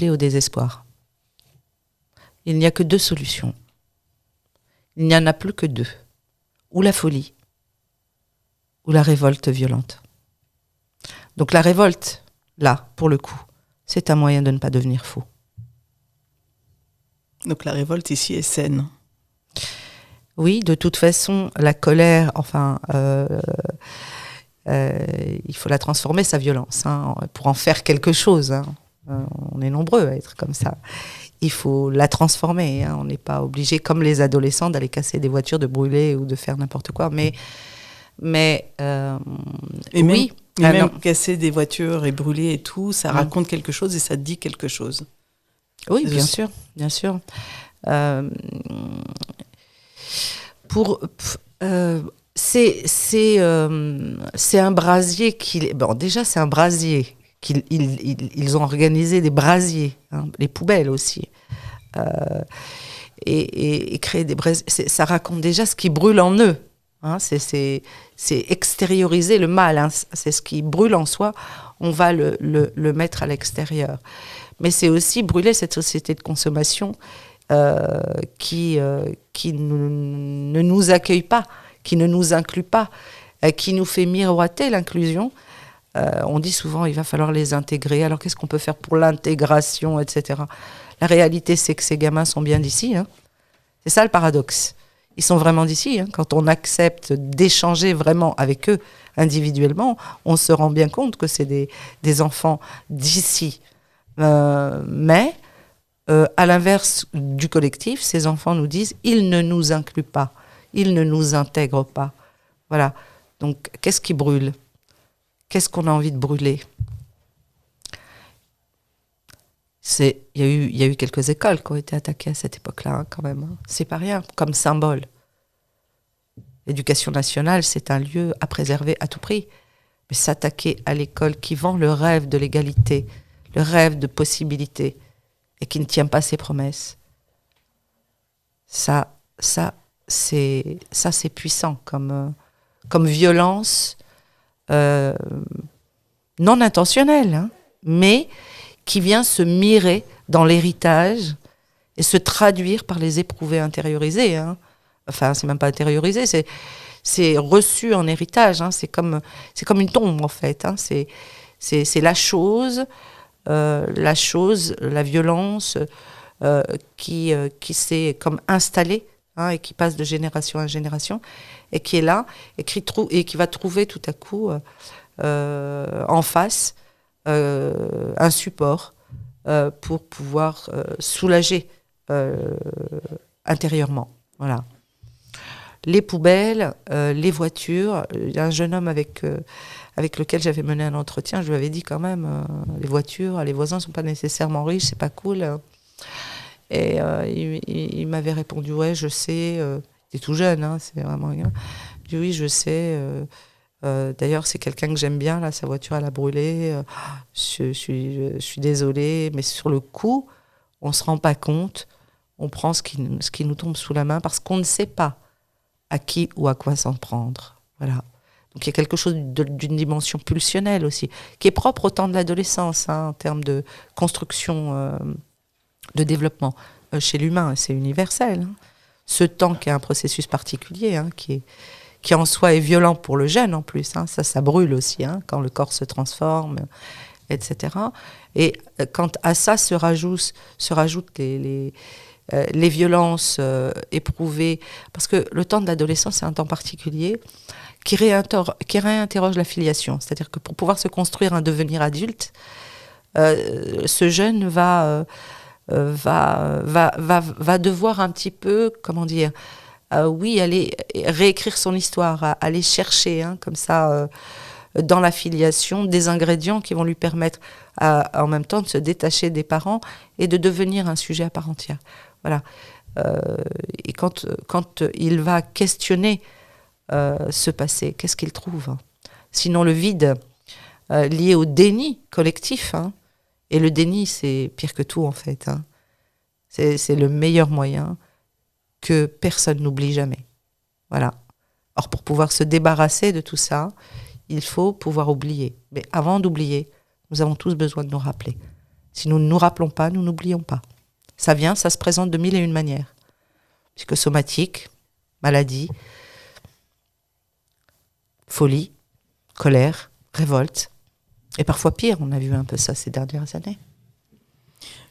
au désespoir, il n'y a que 2 solutions. Il n'y en a plus que 2. Ou la folie, ou la révolte violente. Donc la révolte, là, pour le coup, c'est un moyen de ne pas devenir fou. Donc la révolte ici est saine. Oui, de toute façon, la colère, Il faut la transformer, sa violence, hein, pour en faire quelque chose. Hein. On est nombreux à être comme ça. Il faut la transformer. Hein. On n'est pas obligé, comme les adolescents, d'aller casser des voitures, de brûler ou de faire n'importe quoi. Mais oui. Même casser des voitures et brûler et tout, ça raconte quelque chose et ça dit quelque chose. Oui, bien sûr, bien sûr. C'est un brasier qui... Bon, déjà, c'est un brasier. Ils ont organisé des brasiers, hein, les poubelles aussi. Et créer des brasiers, ça raconte déjà ce qui brûle en eux. Hein, c'est extérioriser le mal. Hein, c'est ce qui brûle en soi. On va le mettre à l'extérieur. Mais c'est aussi brûler cette société de consommation qui ne nous accueille pas, qui ne nous inclut pas, qui nous fait miroiter l'inclusion. On dit souvent il va falloir les intégrer. Alors qu'est-ce qu'on peut faire pour l'intégration, etc. La réalité, c'est que ces gamins sont bien d'ici. Hein. C'est ça le paradoxe. Ils sont vraiment d'ici. Hein. Quand on accepte d'échanger vraiment avec eux individuellement, on se rend bien compte que c'est des enfants d'ici. Mais à l'inverse du collectif, ces enfants nous disent ils ne nous incluent pas, ils ne nous intègrent pas. Voilà. Donc, qu'est-ce qui brûle ? Qu'est-ce qu'on a envie de brûler ? Il y a eu quelques écoles qui ont été attaquées à cette époque-là, hein, quand même. Hein. C'est pas rien, comme symbole. L'éducation nationale, c'est un lieu à préserver à tout prix. Mais s'attaquer à l'école qui vend le rêve de l'égalité, le rêve de possibilité, et qui ne tient pas ses promesses, ça c'est puissant comme violence non intentionnelle, hein, mais qui vient se mirer dans l'héritage et se traduire par les éprouvés intériorisés. Hein. Enfin, c'est même pas intériorisé, c'est reçu en héritage. Hein. C'est comme une tombe, en fait. Hein. C'est la chose, la violence qui s'est comme installée, hein, et qui passe de génération en génération, et qui est là, et qui va trouver tout à coup en face un support pour pouvoir soulager intérieurement. Voilà. Les poubelles, les voitures. Il y a un jeune homme avec lequel j'avais mené un entretien, je lui avais dit quand même, les voitures, les voisins ne sont pas nécessairement riches, c'est pas cool. Et il m'avait répondu, ouais, je sais, il est tout jeune, hein, c'est vraiment rien. Je dis, oui, je sais. D'ailleurs, c'est quelqu'un que j'aime bien, là, sa voiture, elle a brûlé. Je suis désolée, mais sur le coup, on ne se rend pas compte, on prend ce qui nous tombe sous la main parce qu'on ne sait pas à qui ou à quoi s'en prendre. Voilà. Donc il y a quelque chose d'une dimension pulsionnelle aussi, qui est propre au temps de l'adolescence, hein, en termes de construction, de développement. Chez l'humain, c'est universel. Hein. Ce temps qui est un processus particulier, hein, qui en soi est violent pour le jeune en plus. Hein. Ça brûle aussi, hein, quand le corps se transforme, etc. Et quand à ça se rajoutent les violences éprouvées, parce que le temps de l'adolescence, c'est un temps particulier qui réinterroge la filiation. C'est-à-dire que pour pouvoir se construire un devenir adulte, ce jeune va devoir un petit peu, comment dire, aller réécrire son histoire, aller chercher, hein, comme ça, dans la filiation, des ingrédients qui vont lui permettre en même temps de se détacher des parents et de devenir un sujet à part entière. Voilà. Et quand il va questionner ce passé, qu'est-ce qu'il trouve, hein ? Sinon le vide lié au déni collectif, hein. Et le déni, c'est pire que tout en fait, hein. C'est le meilleur moyen que personne n'oublie jamais. Voilà. Or, pour pouvoir se débarrasser de tout ça, il faut pouvoir oublier. Mais avant d'oublier, nous avons tous besoin de nous rappeler. Si nous ne nous rappelons pas, nous n'oublions pas. Ça se présente de 1001 manières. Psychosomatique, maladie, folie, colère, révolte. Et parfois pire, on a vu un peu ça ces dernières années.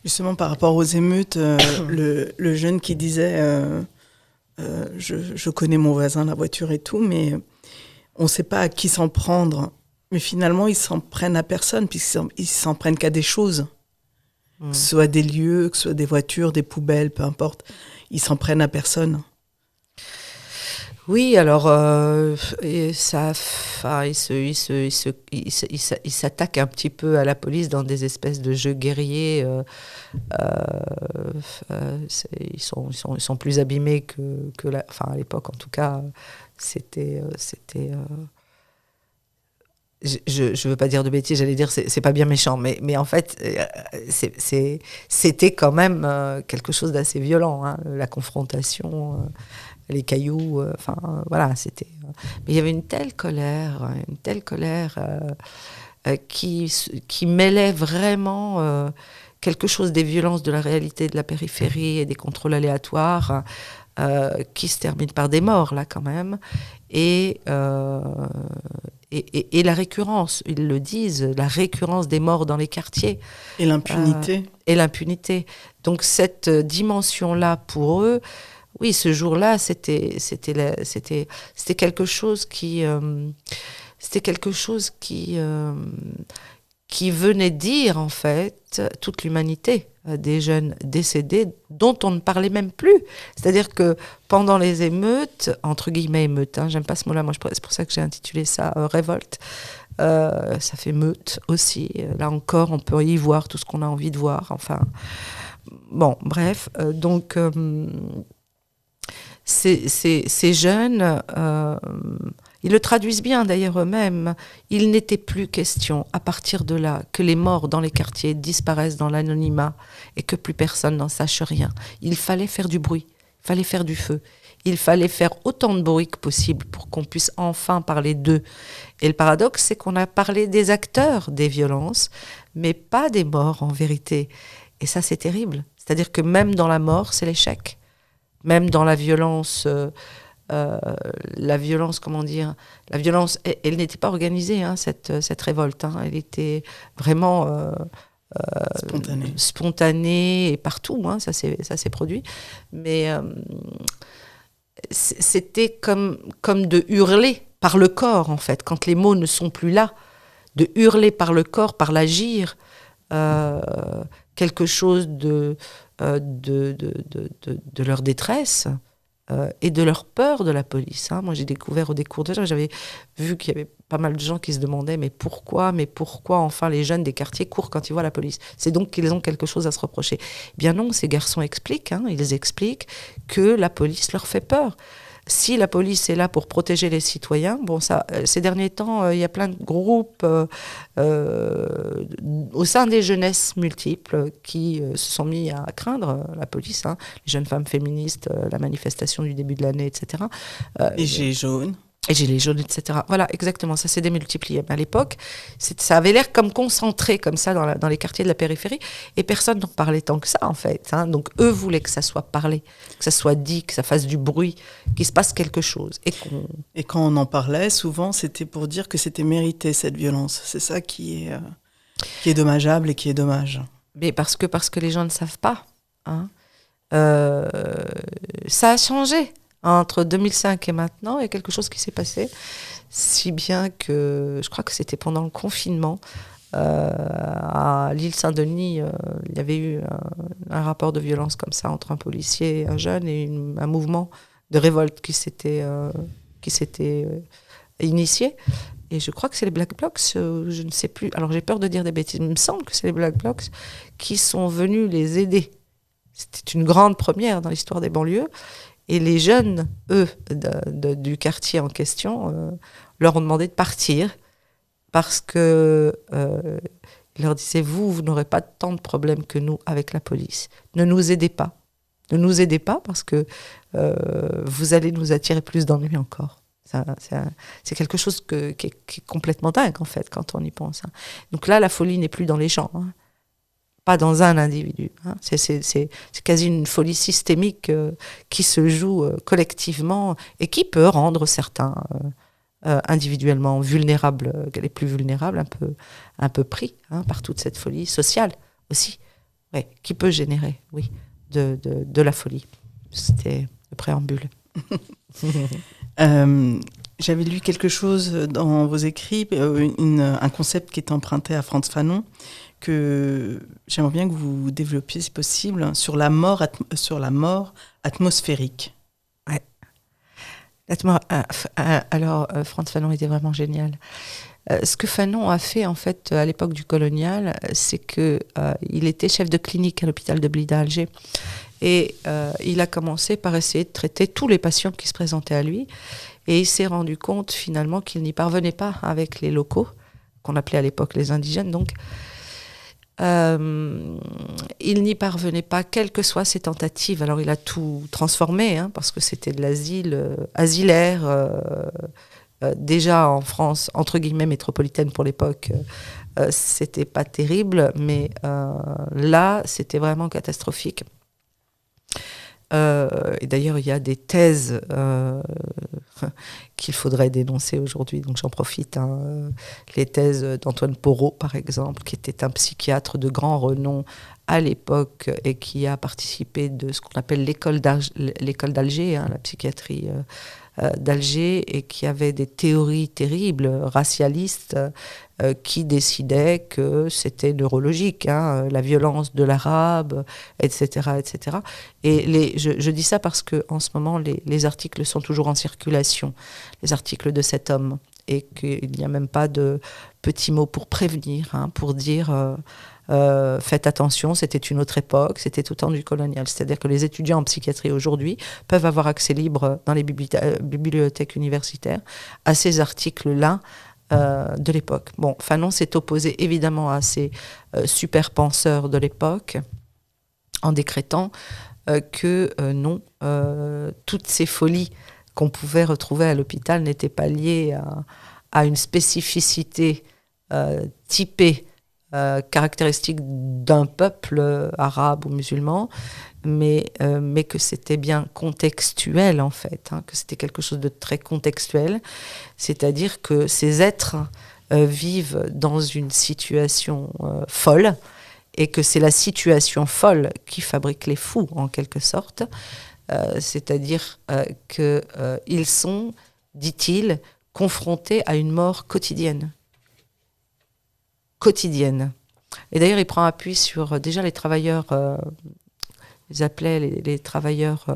Justement, par rapport aux émeutes, le jeune qui disait je connais mon voisin, la voiture et tout, mais on ne sait pas à qui s'en prendre, mais finalement, ils s'en prennent à personne, puisqu'ils s'en prennent qu'à des choses. Que ce soit des lieux, que ce soit des voitures, des poubelles, peu importe. Ils s'en prennent à personne. Oui, alors il s'attaque un petit peu à la police dans des espèces de jeux guerriers. Ils sont plus abîmés que à l'époque, en tout cas, c'était. Je veux pas dire de bêtises, j'allais dire c'est pas bien méchant, mais en fait c'était quand même quelque chose d'assez violent, hein, la confrontation. Les cailloux, voilà, c'était. Mais il y avait une telle colère qui mêlait vraiment quelque chose des violences de la réalité de la périphérie et des contrôles aléatoires, qui se terminent par des morts là quand même, et la récurrence, ils le disent, la récurrence des morts dans les quartiers. Et l'impunité. Donc cette dimension-là pour eux. Oui, ce jour-là, c'était quelque chose qui venait dire en fait toute l'humanité des jeunes décédés dont on ne parlait même plus. C'est-à-dire que pendant les émeutes, entre guillemets émeutes, hein, j'aime pas ce mot-là, moi c'est pour ça que j'ai intitulé ça révolte. Ça fait meute aussi. Là encore, on peut y voir tout ce qu'on a envie de voir. Enfin, bon, bref, donc. Ces jeunes, ils le traduisent bien d'ailleurs eux-mêmes, il n'était plus question à partir de là que les morts dans les quartiers disparaissent dans l'anonymat et que plus personne n'en sache rien. Il fallait faire du bruit, il fallait faire du feu, il fallait faire autant de bruit que possible pour qu'on puisse enfin parler d'eux. Et le paradoxe, c'est qu'on a parlé des acteurs des violences, mais pas des morts en vérité. Et ça, c'est terrible. C'est-à-dire que même dans la mort, c'est l'échec. Même dans la violence, comment dire, la violence, elle n'était pas organisée, hein, cette révolte. Hein, elle était vraiment spontanée et partout, hein, ça s'est produit. Mais c'était comme de hurler par le corps, en fait, quand les mots ne sont plus là, de hurler par le corps, par l'agir, quelque chose de leur détresse et de leur peur de la police. Hein. Moi, j'ai découvert au décours de gens, j'avais vu qu'il y avait pas mal de gens qui se demandaient mais pourquoi enfin les jeunes des quartiers courent quand ils voient la police? C'est donc qu'ils ont quelque chose à se reprocher. Eh bien non, ces garçons expliquent, hein, ils expliquent que la police leur fait peur. Si la police est là pour protéger les citoyens, bon, ça, ces derniers temps, il y a plein de groupes au sein des jeunesses multiples qui se sont mis à craindre la police, hein, les jeunes femmes féministes, la manifestation du début de l'année, etc. Les gilets jaunes. Et gilets jaunes, etc. Voilà, exactement, ça s'est démultiplié. Mais à l'époque, ça avait l'air comme concentré comme ça dans les quartiers de la périphérie, et personne n'en parlait tant que ça, en fait. Hein. Donc eux voulaient que ça soit parlé, que ça soit dit, que ça fasse du bruit, qu'il se passe quelque chose. Et quand on en parlait, souvent, c'était pour dire que c'était mérité, cette violence. C'est ça qui est dommageable et qui est dommage. Mais parce que les gens ne savent pas. Hein. Ça a changé. Entre 2005 et maintenant, il y a quelque chose qui s'est passé, si bien que, je crois que c'était pendant le confinement, à l'île Saint-Denis, il y avait eu un rapport de violence comme ça entre un policier, un jeune, et un mouvement de révolte qui s'était initié. Et je crois que c'est les Black Blocs, je ne sais plus, alors j'ai peur de dire des bêtises, il me semble que c'est les Black Blocs qui sont venus les aider. C'était une grande première dans l'histoire des banlieues. Et les jeunes, eux, du quartier en question, leur ont demandé de partir parce que ils leur disaient, vous n'aurez pas tant de problèmes que nous avec la police. Ne nous aidez pas. Ne nous aidez pas parce que vous allez nous attirer plus d'ennuis encore. C'est quelque chose qui est complètement dingue, en fait, quand on y pense. Hein. Donc là, la folie n'est plus dans les gens. Hein. Pas dans un individu. Hein. C'est quasi une folie systémique qui se joue collectivement et qui peut rendre certains individuellement vulnérables, les plus vulnérables, un peu pris, hein, par toute cette folie sociale aussi, ouais, qui peut générer, oui, de la folie. C'était le préambule. J'avais lu quelque chose dans vos écrits, un concept qui est emprunté à Frantz Fanon, que j'aimerais bien que vous développiez, si possible, sur la mort atmosphérique. Ouais. Frantz Fanon était vraiment génial. Ce que Fanon a fait, en fait, à l'époque du colonial, c'est qu'il était chef de clinique à l'hôpital de Blida à Alger. Et il a commencé par essayer de traiter tous les patients qui se présentaient à lui. Et il s'est rendu compte, finalement, qu'il n'y parvenait pas avec les locaux, qu'on appelait à l'époque les indigènes, donc. Il n'y parvenait pas, quelles que soient ses tentatives. Alors, il a tout transformé, parce que c'était de l'asile asilaire, déjà en France, entre guillemets, métropolitaine pour l'époque. C'était pas terrible, mais là, c'était vraiment catastrophique. Et d'ailleurs, il y a des thèses qu'il faudrait dénoncer aujourd'hui, donc j'en profite. Les thèses d'Antoine Porot, par exemple, qui était un psychiatre de grand renom à l'époque et qui a participé de ce qu'on appelle l'école d'Alger, la psychiatrie d'Alger, et qui avait des théories terribles, racialistes, qui décidaient que c'était neurologique, la violence de l'arabe, etc., etc. Et je dis ça parce qu'en ce moment, les articles sont toujours en circulation, les articles de cet homme, et qu'il n'y a même pas de petits mots pour prévenir, pour dire faites attention, c'était une autre époque, c'était au temps du colonial. C'est-à-dire que les étudiants en psychiatrie aujourd'hui peuvent avoir accès libre dans les bibliothèques universitaires à ces articles-là, de l'époque. Bon, Fanon s'est opposé évidemment à ces super penseurs de l'époque en décrétant que non, toutes ces folies qu'on pouvait retrouver à l'hôpital n'étaient pas liées à une spécificité typée, caractéristique d'un peuple arabe ou musulman, mais que c'était bien contextuel en fait, que c'était quelque chose de très contextuel, c'est-à-dire que ces êtres vivent dans une situation folle, et que c'est la situation folle qui fabrique les fous en quelque sorte, c'est-à-dire qu'ils sont, dit-il, confrontés à une mort quotidienne. Et d'ailleurs, il prend appui sur déjà les travailleurs, ils appelaient les travailleurs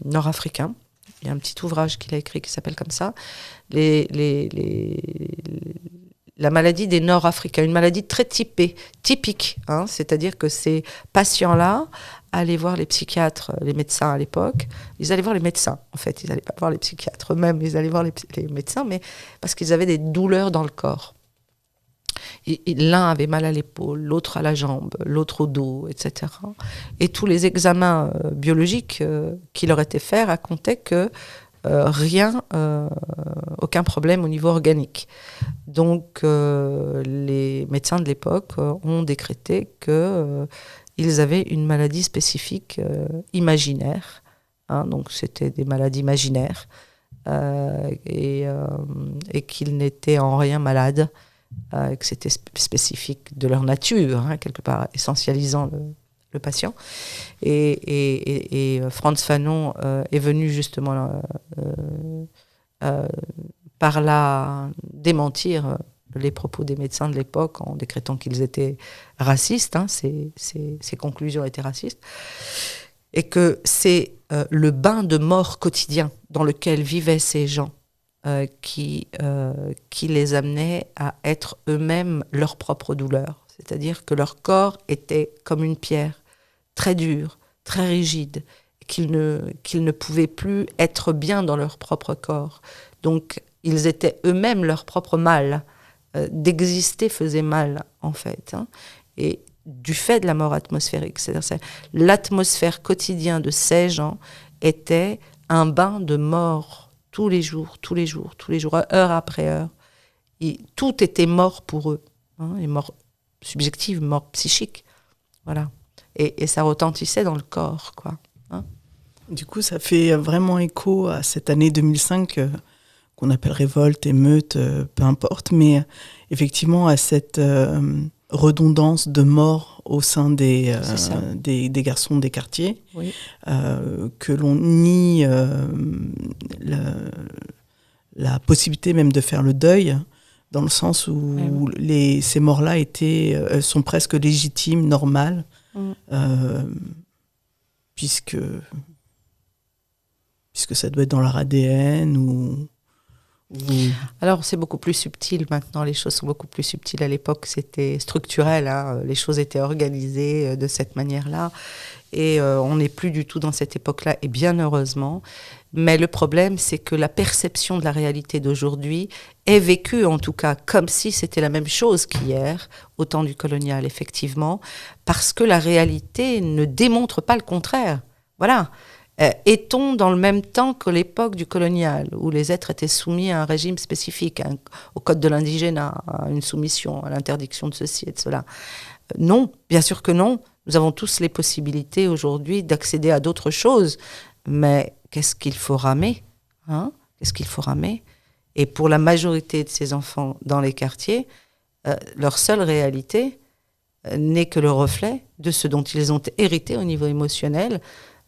nord-africains. Il y a un petit ouvrage qu'il a écrit qui s'appelle comme ça, la maladie des Nord-Africains, une maladie très typique, c'est-à-dire que ces patients-là allaient voir les psychiatres, les médecins à l'époque. Ils allaient voir les médecins, en fait, ils n'allaient pas voir les psychiatres eux-mêmes, ils allaient voir les médecins, mais parce qu'ils avaient des douleurs dans le corps. L'un avait mal à l'épaule, l'autre à la jambe, l'autre au dos, etc. Et tous les examens biologiques qui leur étaient faits racontaient que aucun problème au niveau organique. Donc les médecins de l'époque ont décrété qu'ils avaient une maladie spécifique imaginaire. Donc c'était des maladies imaginaires et qu'ils n'étaient en rien malades. Que c'était spécifique de leur nature, quelque part, essentialisant le patient. Et Frantz Fanon est venu justement par là démentir les propos des médecins de l'époque en décrétant qu'ils étaient racistes, ces conclusions étaient racistes, et que c'est le bain de mort quotidien dans lequel vivaient ces gens qui les amenait à être eux-mêmes leur propre douleur. C'est-à-dire que leur corps était comme une pierre, très dure, très rigide, qu'ils ne pouvaient plus être bien dans leur propre corps. Donc, ils étaient eux-mêmes leur propre mal. D'exister faisait mal, en fait. Et du fait de la mort atmosphérique, c'est-à-dire l'atmosphère quotidienne de ces gens était un bain de mort. Tous les jours, heure après heure. Et tout était mort pour eux. Et mort subjective, mort psychique. Voilà. Et ça retentissait dans le corps, quoi. Du coup, ça fait vraiment écho à cette année 2005 qu'on appelle révolte, émeute, peu importe, mais effectivement à cette redondance de mort au sein des garçons des quartiers, Oui. que l'on nie la possibilité même de faire le deuil, dans le sens où ces morts-là sont presque légitimes, normales, puisque ça doit être dans leur ADN ou... Alors, c'est beaucoup plus subtil maintenant. Les choses sont beaucoup plus subtiles. À l'époque, c'était structurel. Hein. Les choses étaient organisées de cette manière-là. Et on n'est plus du tout dans cette époque-là, et bien heureusement. Mais le problème, c'est que la perception de la réalité d'aujourd'hui est vécue, en tout cas, comme si c'était la même chose qu'hier, au temps du colonial, effectivement, parce que la réalité ne démontre pas le contraire. Voilà. Est-on dans le même temps que l'époque du colonial, où les êtres étaient soumis à un régime spécifique, au code de l'indigénat, à une soumission, à l'interdiction de ceci et de cela? Non, bien sûr que non. Nous avons tous les possibilités aujourd'hui d'accéder à d'autres choses, mais qu'est-ce qu'il faut ramer, hein? Qu'est-ce qu'il faut ramer? Et pour la majorité de ces enfants dans les quartiers, leur seule réalité n'est que le reflet de ce dont ils ont hérité au niveau émotionnel,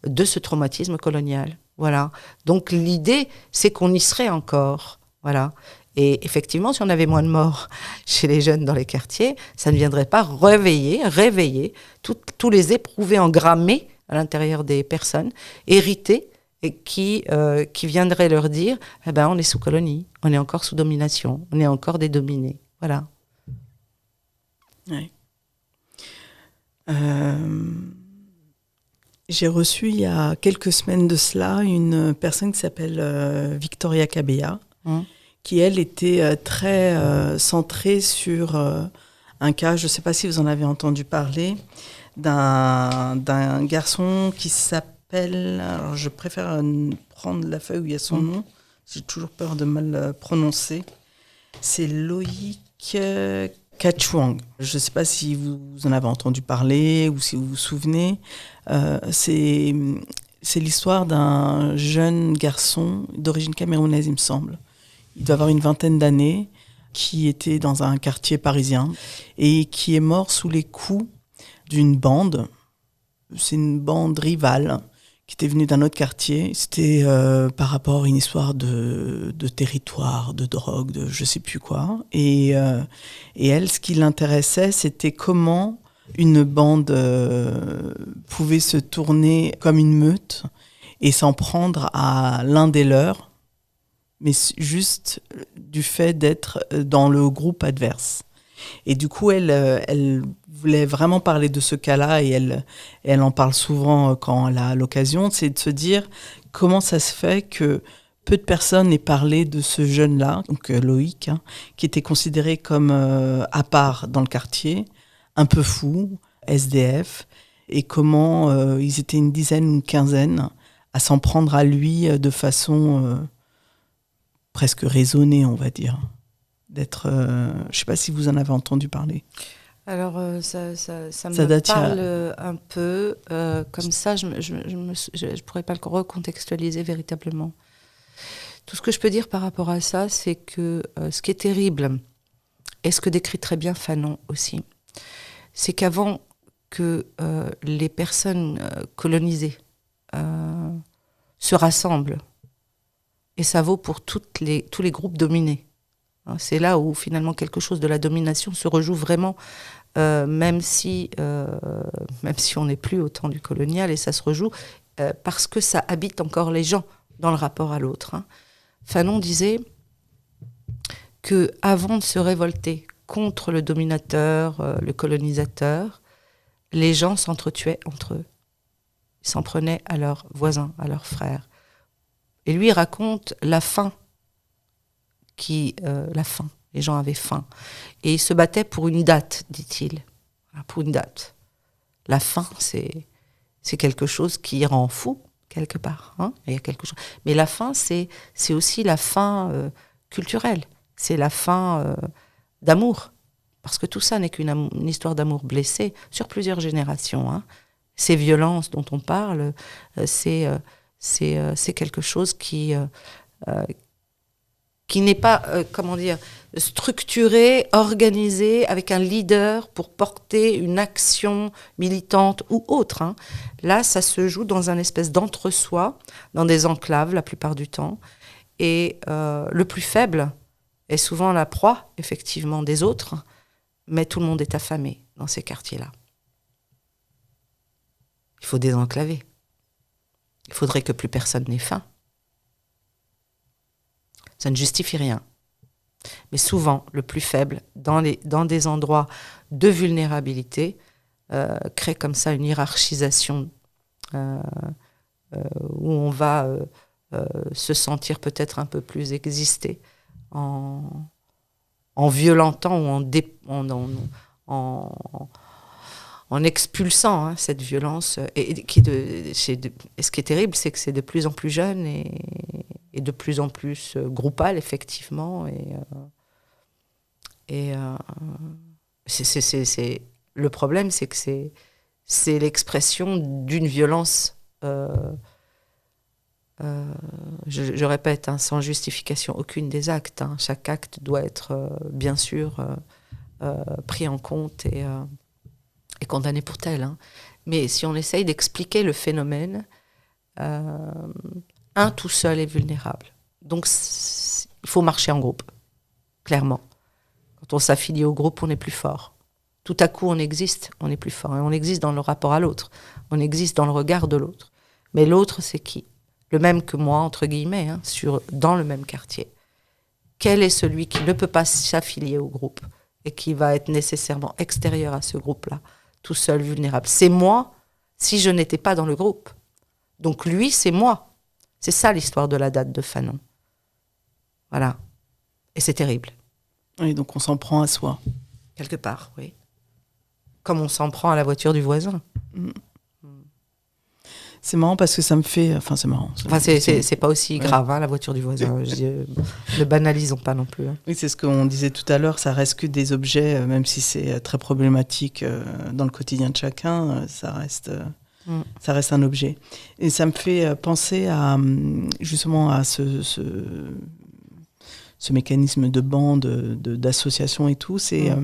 de ce traumatisme colonial. Voilà. Donc l'idée, c'est qu'on y serait encore. Voilà. Et effectivement, si on avait moins de morts chez les jeunes dans les quartiers, ça ne viendrait pas réveiller tous les éprouvés engrammés à l'intérieur des personnes, hérités, et qui viendraient leur dire « Eh ben, on est sous colonie, on est encore sous domination, on est encore des dominés. » Voilà. Oui. J'ai reçu il y a quelques semaines de cela une personne qui s'appelle Victoria Cabella, qui, elle, était très centrée sur un cas, je ne sais pas si vous en avez entendu parler, d'un garçon qui s'appelle, alors je préfère prendre la feuille où il y a son nom, j'ai toujours peur de mal prononcer, c'est Loïc Kachuang. Je ne sais pas si vous en avez entendu parler ou si vous vous souvenez. C'est l'histoire d'un jeune garçon d'origine camerounaise, il me semble. Il doit avoir une vingtaine d'années, qui était dans un quartier parisien et qui est mort sous les coups d'une bande. C'est une bande rivale qui était venue d'un autre quartier. C'était par rapport à une histoire de territoire, de drogue, de je ne sais plus quoi. Et elle, ce qui l'intéressait, c'était comment une bande pouvait se tourner comme une meute et s'en prendre à l'un des leurs, mais juste du fait d'être dans le groupe adverse. Et du coup, elle voulait vraiment parler de ce cas-là, et elle en parle souvent quand elle a l'occasion, c'est de se dire comment ça se fait que peu de personnes aient parlé de ce jeune-là, donc Loïc, qui était considéré comme à part dans le quartier, un peu fou, SDF, et comment ils étaient une dizaine ou une quinzaine à s'en prendre à lui de façon presque raisonnée, on va dire. Je ne sais pas si vous en avez entendu parler. Alors, ça me parle un peu. Comme ça, je ne pourrais pas le recontextualiser véritablement. Tout ce que je peux dire par rapport à ça, c'est que ce qui est terrible, et ce que décrit très bien Fanon aussi, c'est qu'avant que les personnes colonisées se rassemblent, et ça vaut pour tous les groupes dominés, c'est là où finalement quelque chose de la domination se rejoue vraiment, même si on n'est plus au temps du colonial, et ça se rejoue parce que ça habite encore les gens dans le rapport à l'autre. Fanon disait que avant de se révolter contre le dominateur, le colonisateur, les gens s'entretuaient entre eux. Ils s'en prenaient à leurs voisins, à leurs frères. Et lui raconte la faim. La faim. Les gens avaient faim. Et ils se battaient pour une date, dit-il. Pour une date. La faim, c'est quelque chose qui rend fou, quelque part. Il y a quelque chose. Mais la faim, c'est aussi la faim culturelle. C'est la faim d'amour. Parce que tout ça n'est qu'une histoire d'amour blessé sur plusieurs générations. Ces violences dont on parle, c'est quelque chose qui qui n'est pas, structuré, organisé, avec un leader pour porter une action militante ou autre. Hein. Là, ça se joue dans un espèce d'entre-soi, dans des enclaves la plupart du temps. Et le plus faible est souvent la proie, effectivement, des autres, mais tout le monde est affamé dans ces quartiers-là. Il faut désenclaver. Il faudrait que plus personne n'ait faim. Ça ne justifie rien. Mais souvent, le plus faible, dans des endroits de vulnérabilité, crée comme ça une hiérarchisation où on va se sentir peut-être un peu plus exister en violentant ou en expulsant cette violence. Et ce qui est terrible, c'est que c'est de plus en plus jeune et de plus en plus groupal, effectivement. Le problème, c'est que c'est l'expression d'une violence, je répète, sans justification aucune des actes. Chaque acte doit être, bien sûr, pris en compte et condamné pour tel. Mais si on essaye d'expliquer le phénomène, un tout seul est vulnérable. Donc, il faut marcher en groupe, clairement. Quand on s'affilie au groupe, on est plus fort. Tout à coup, on existe, on est plus fort. Et on existe dans le rapport à l'autre. On existe dans le regard de l'autre. Mais l'autre, c'est qui ? Le même que moi, entre guillemets, dans le même quartier. Quel est celui qui ne peut pas s'affilier au groupe et qui va être nécessairement extérieur à ce groupe-là, tout seul, vulnérable ? C'est moi, si je n'étais pas dans le groupe. Donc lui, c'est moi. C'est ça l'histoire de la date de Fanon. Voilà. Et c'est terrible. Et donc on s'en prend à soi. Quelque part, oui. Comme on s'en prend à la voiture du voisin. C'est marrant parce que ça me fait... Enfin, c'est marrant. C'est pas aussi grave, la voiture du voisin. Ne banalisons pas non plus. Oui, c'est ce qu'on disait tout à l'heure. Ça reste que des objets, même si c'est très problématique dans le quotidien de chacun, ça reste un objet. Et ça me fait penser à, justement à ce mécanisme de bande, d'association et tout. C'est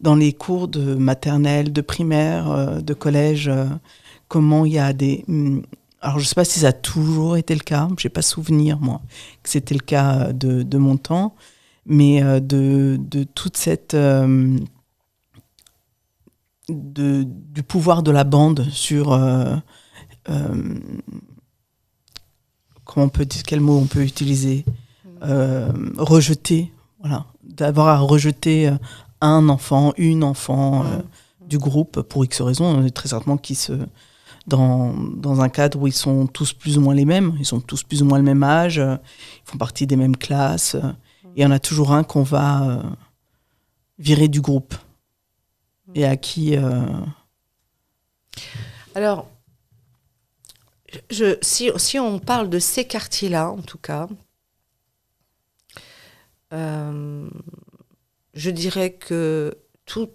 dans les cours de maternelle, de primaire, de collège... comment il y a des... Alors, je ne sais pas si ça a toujours été le cas. Je n'ai pas souvenir, moi, que c'était le cas de mon temps. Mais de toute cette... du pouvoir de la bande sur... comment on peut dire, quel mot on peut utiliser, rejeter, voilà. D'avoir à rejeter un enfant, une enfant du groupe, pour X raisons, très certainement qui se... Dans un cadre où ils sont tous plus ou moins les mêmes, ils ont tous plus ou moins le même âge, ils font partie des mêmes classes, et il y en a toujours un qu'on va virer du groupe, et à qui... Alors, si on parle de ces quartiers-là, en tout cas, je dirais que tout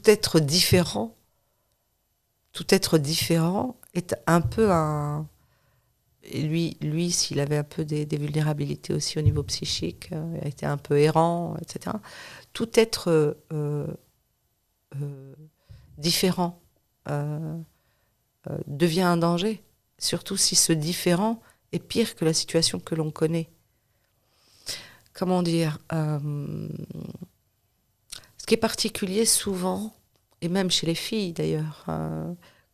être différent, est un peu un... Et lui, s'il avait un peu des vulnérabilités aussi au niveau psychique, il a été un peu errant, etc. Tout être différent devient un danger, surtout si ce différent est pire que la situation que l'on connaît. Comment dire, ce qui est particulier souvent, et même chez les filles d'ailleurs,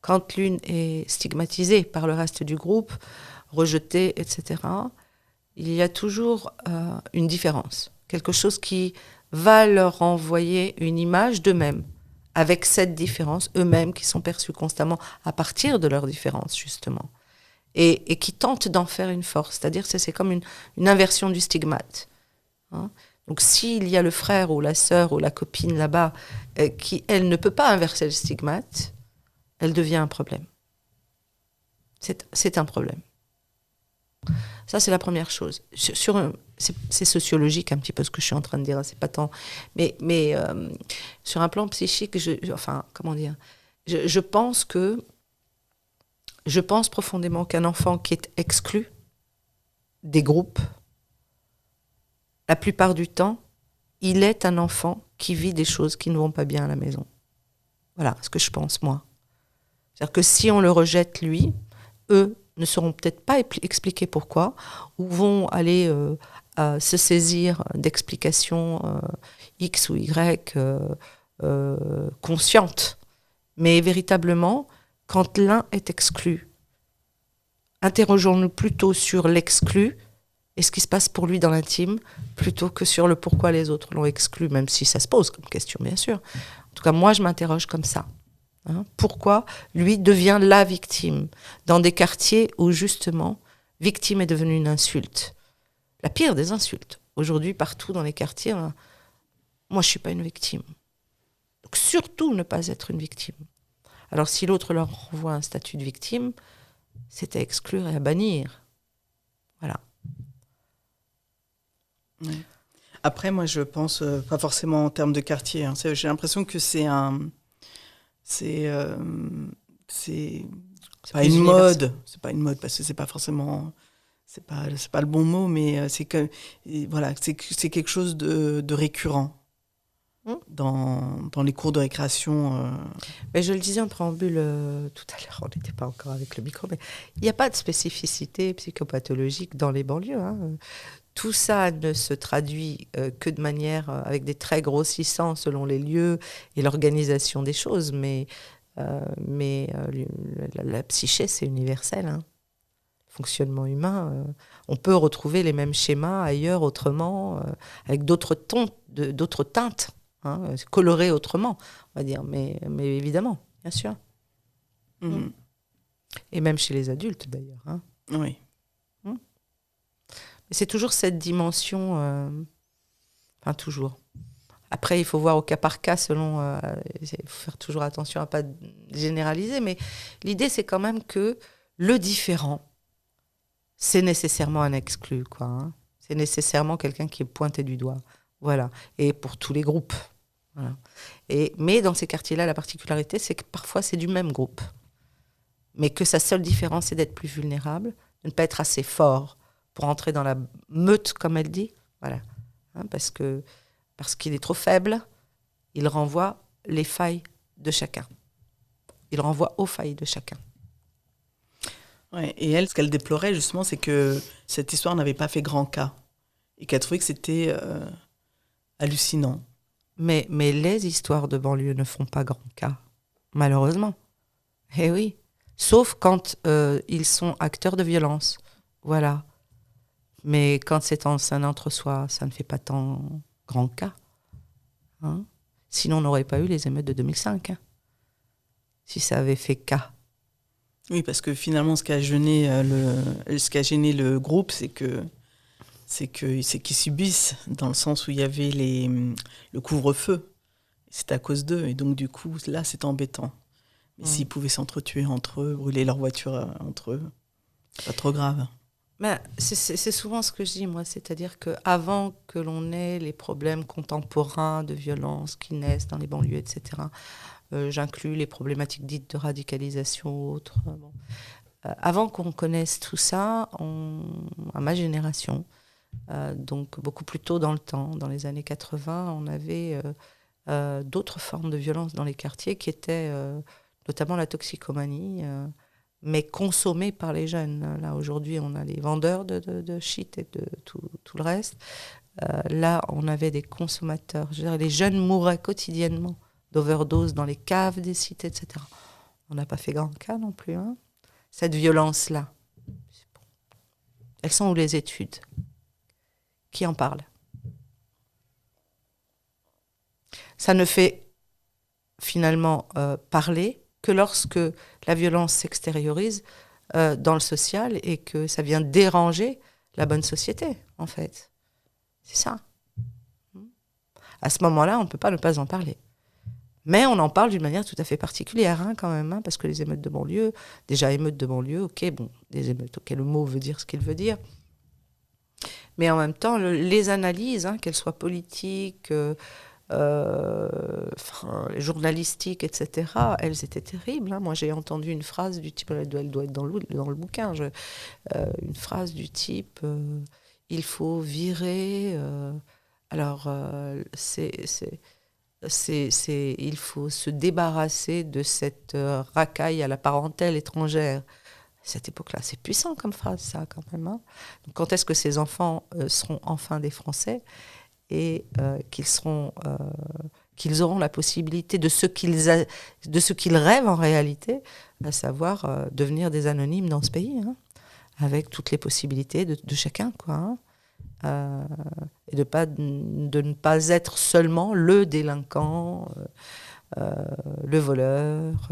quand l'une est stigmatisée par le reste du groupe, rejetée, etc., il y a toujours une différence, quelque chose qui va leur envoyer une image d'eux-mêmes, avec cette différence, eux-mêmes qui sont perçus constamment à partir de leur différence, justement, et qui tentent d'en faire une force, c'est-à-dire c'est comme une inversion du stigmate. Donc s'il y a le frère ou la sœur ou la copine là-bas qui, elle, ne peut pas inverser le stigmate, elle devient un problème. C'est un problème. Ça, c'est la première chose. C'est sociologique un petit peu ce que je suis en train de dire, c'est pas tant... Mais sur un plan psychique, je pense profondément qu'un enfant qui est exclu des groupes la plupart du temps, il est un enfant qui vit des choses qui ne vont pas bien à la maison. Voilà ce que je pense, moi. C'est-à-dire que si on le rejette, lui, eux ne sauront peut-être pas expliquer pourquoi, ou vont aller se saisir d'explications X ou Y conscientes. Mais véritablement, quand l'un est exclu, interrogeons-nous plutôt sur l'exclu et ce qui se passe pour lui dans l'intime, plutôt que sur le pourquoi les autres l'ont exclu, même si ça se pose comme question, bien sûr. En tout cas, moi, je m'interroge comme ça. Pourquoi lui devient la victime dans des quartiers où, justement, victime est devenue une insulte. La pire des insultes. Aujourd'hui, partout dans les quartiers, moi, je ne suis pas une victime. Donc, surtout ne pas être une victime. Alors, si l'autre leur renvoie un statut de victime, c'est à exclure et à bannir. Voilà. Oui. Après, moi, je pense pas forcément en termes de quartier. J'ai l'impression que c'est pas une mode. C'est pas une mode parce que c'est pas forcément, c'est pas le bon mot, mais c'est quelque chose de récurrent dans les cours de récréation. Mais je le disais en préambule tout à l'heure, on n'était pas encore avec le micro, mais il n'y a pas de spécificité psychopathologique dans les banlieues. Tout ça ne se traduit que de manière avec des traits grossissants selon les lieux et l'organisation des choses, mais la psyché, c'est universel. Le fonctionnement humain, on peut retrouver les mêmes schémas ailleurs, autrement, avec d'autres tons, d'autres teintes, coloré autrement, on va dire, mais évidemment, bien sûr. Mmh. Et même chez les adultes, d'ailleurs. Oui. Mais c'est toujours cette dimension, toujours. Après, il faut voir au cas par cas, selon. Il faut faire toujours attention à ne pas généraliser, mais l'idée, c'est quand même que le différent, c'est nécessairement un exclu, quoi. C'est nécessairement quelqu'un qui est pointé du doigt. Voilà. Et pour tous les groupes. Voilà. Mais dans ces quartiers-là, la particularité, c'est que parfois, c'est du même groupe. Mais que sa seule différence, c'est d'être plus vulnérable, de ne pas être assez fort pour entrer dans la meute, comme elle dit. Voilà. Parce qu'il est trop faible, il renvoie les failles de chacun. Il renvoie aux failles de chacun. Ouais, et elle, ce qu'elle déplorait, justement, c'est que cette histoire n'avait pas fait grand cas. Et qu'elle trouvait que c'était hallucinant. Mais les histoires de banlieue ne font pas grand cas, malheureusement. Eh oui. Sauf quand ils sont acteurs de violence. Voilà. Mais quand c'est en un entre-soi, ça ne fait pas tant grand cas. Sinon, on n'aurait pas eu les émeutes de 2005. Si ça avait fait cas. Oui, parce que finalement, ce qui a gêné le groupe, c'est qu'ils subissent, dans le sens où il y avait le couvre-feu. C'est à cause d'eux. Et donc, du coup, là, c'est embêtant. Mais s'ils pouvaient s'entretuer entre eux, brûler leur voiture entre eux, c'est pas trop grave. Ben, c'est souvent ce que je dis, moi. C'est-à-dire qu'avant que l'on ait les problèmes contemporains de violence qui naissent dans les banlieues, etc., j'inclus les problématiques dites de radicalisation ou autres. Avant qu'on connaisse tout ça, à ma génération, donc beaucoup plus tôt dans le temps, dans les années 80, on avait d'autres formes de violence dans les quartiers qui étaient notamment la toxicomanie, mais consommée par les jeunes. Là, aujourd'hui, on a les vendeurs de shit et de tout le reste. Là, on avait des consommateurs. Je veux dire, les jeunes mouraient quotidiennement d'overdose dans les caves des cités, etc. On n'a pas fait grand cas non plus. Cette violence-là, elles sont où les études ? Qui en parle ? Ça ne fait finalement parler que lorsque la violence s'extériorise dans le social et que ça vient déranger la bonne société, en fait. C'est ça. À ce moment-là, on ne peut pas ne pas en parler. Mais on en parle d'une manière tout à fait particulière, quand même, parce que les émeutes de banlieue, déjà émeutes de banlieue, ok, bon, des émeutes, ok, le mot veut dire ce qu'il veut dire. Mais en même temps, les analyses, qu'elles soient politiques, journalistiques, etc., elles étaient terribles. Moi, j'ai entendu une phrase du type, elle doit être dans le bouquin, une phrase du type il faut virer. Il faut se débarrasser de cette racaille à la parentèle étrangère. À cette époque-là, c'est puissant comme phrase, ça, quand même. Hein. Donc, quand est-ce que ces enfants seront enfin des Français et qu'ils auront la possibilité de ce qu'ils rêvent en réalité, à savoir devenir des anonymes dans ce pays, hein, avec toutes les possibilités de chacun, quoi. Hein. Et de ne pas être seulement le délinquant, le voleur.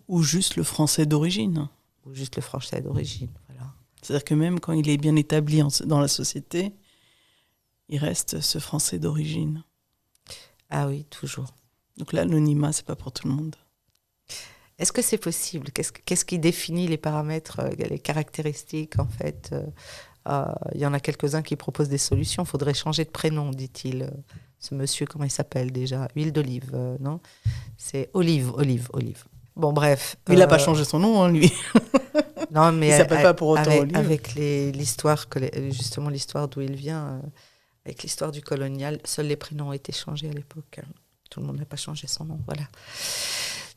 Ou juste le français d'origine. Ou juste le français d'origine, voilà. C'est-à-dire que même quand il est bien établi dans la société, il reste ce français d'origine. Ah oui, toujours. Donc l'anonymat, c'est pas pour tout le monde. Est-ce que c'est possible ? Qu'est-ce qui définit les paramètres, les caractéristiques, en fait ? Il y en a quelques-uns qui proposent des solutions. Il faudrait changer de prénom, dit-il. Ce monsieur, comment il s'appelle déjà ? Huile d'olive, non ? C'est Olive. Bon, bref. Il n'a pas changé son nom, hein, lui. Non, mais il ne s'appelle pas pour autant Olive. Avec l'histoire, justement l'histoire d'où il vient, avec l'histoire du colonial, seuls les prénoms ont été changés à l'époque. Tout le monde n'a pas changé son nom, voilà.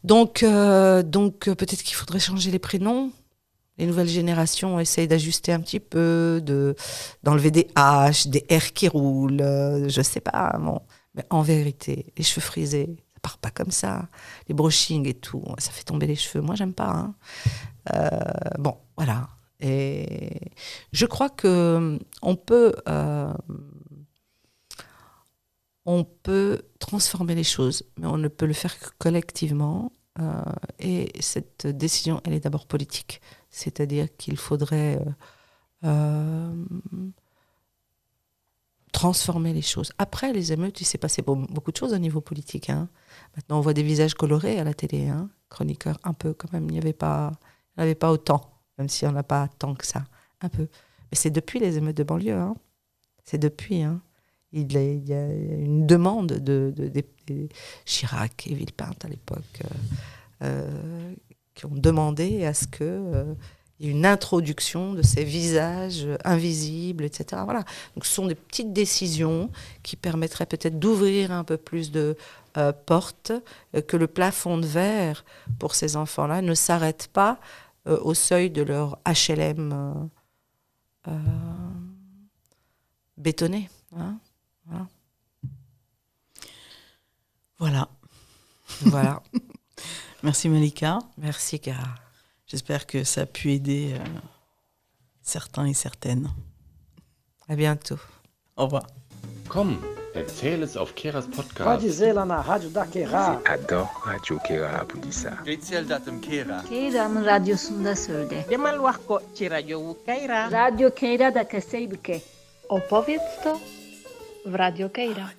Donc peut-être qu'il faudrait changer les prénoms. Les nouvelles générations essayent d'ajuster un petit peu, d'enlever des H, des R qui roulent, je sais pas. Bon. Mais en vérité, les cheveux frisés, ça part pas comme ça. Les brushings et tout, ça fait tomber les cheveux. Moi, j'aime pas. Hein. Bon, voilà. Et je crois que on peut transformer les choses, mais on ne peut le faire que collectivement. Et cette décision, elle est d'abord politique. C'est-à-dire qu'il faudrait transformer les choses. Après les émeutes, il s'est passé beaucoup de choses au niveau politique. Hein. Maintenant, on voit des visages colorés à la télé. Hein. Chroniqueurs, un peu quand même. Il n'y avait pas autant, même si on n'a pas tant que ça. Un peu. Mais c'est depuis les émeutes de banlieue. Hein. C'est depuis. Hein. Il y a une demande de Chirac et Villepinte à l'époque qui ont demandé à ce qu'il y ait une introduction de ces visages invisibles, etc. Voilà. Donc ce sont des petites décisions qui permettraient peut-être d'ouvrir un peu plus de portes, que le plafond de verre pour ces enfants-là ne s'arrête pas au seuil de leur HLM bétonné. Hein. Voilà. Merci Malika. Merci Kara. J'espère que ça a pu aider certains et certaines. À bientôt. Au revoir. Komm, erzähl es auf Keras podcast. Pode dizer lá na rádio da Kera. Adore Radio Kera bu di sa. Geçseldatım Kera. Keira'nın radyosunda söyle. Demal wax ko ci rajo Keira. Radio Keira da Kaseybuke. Opowiedz to w Radio Keira.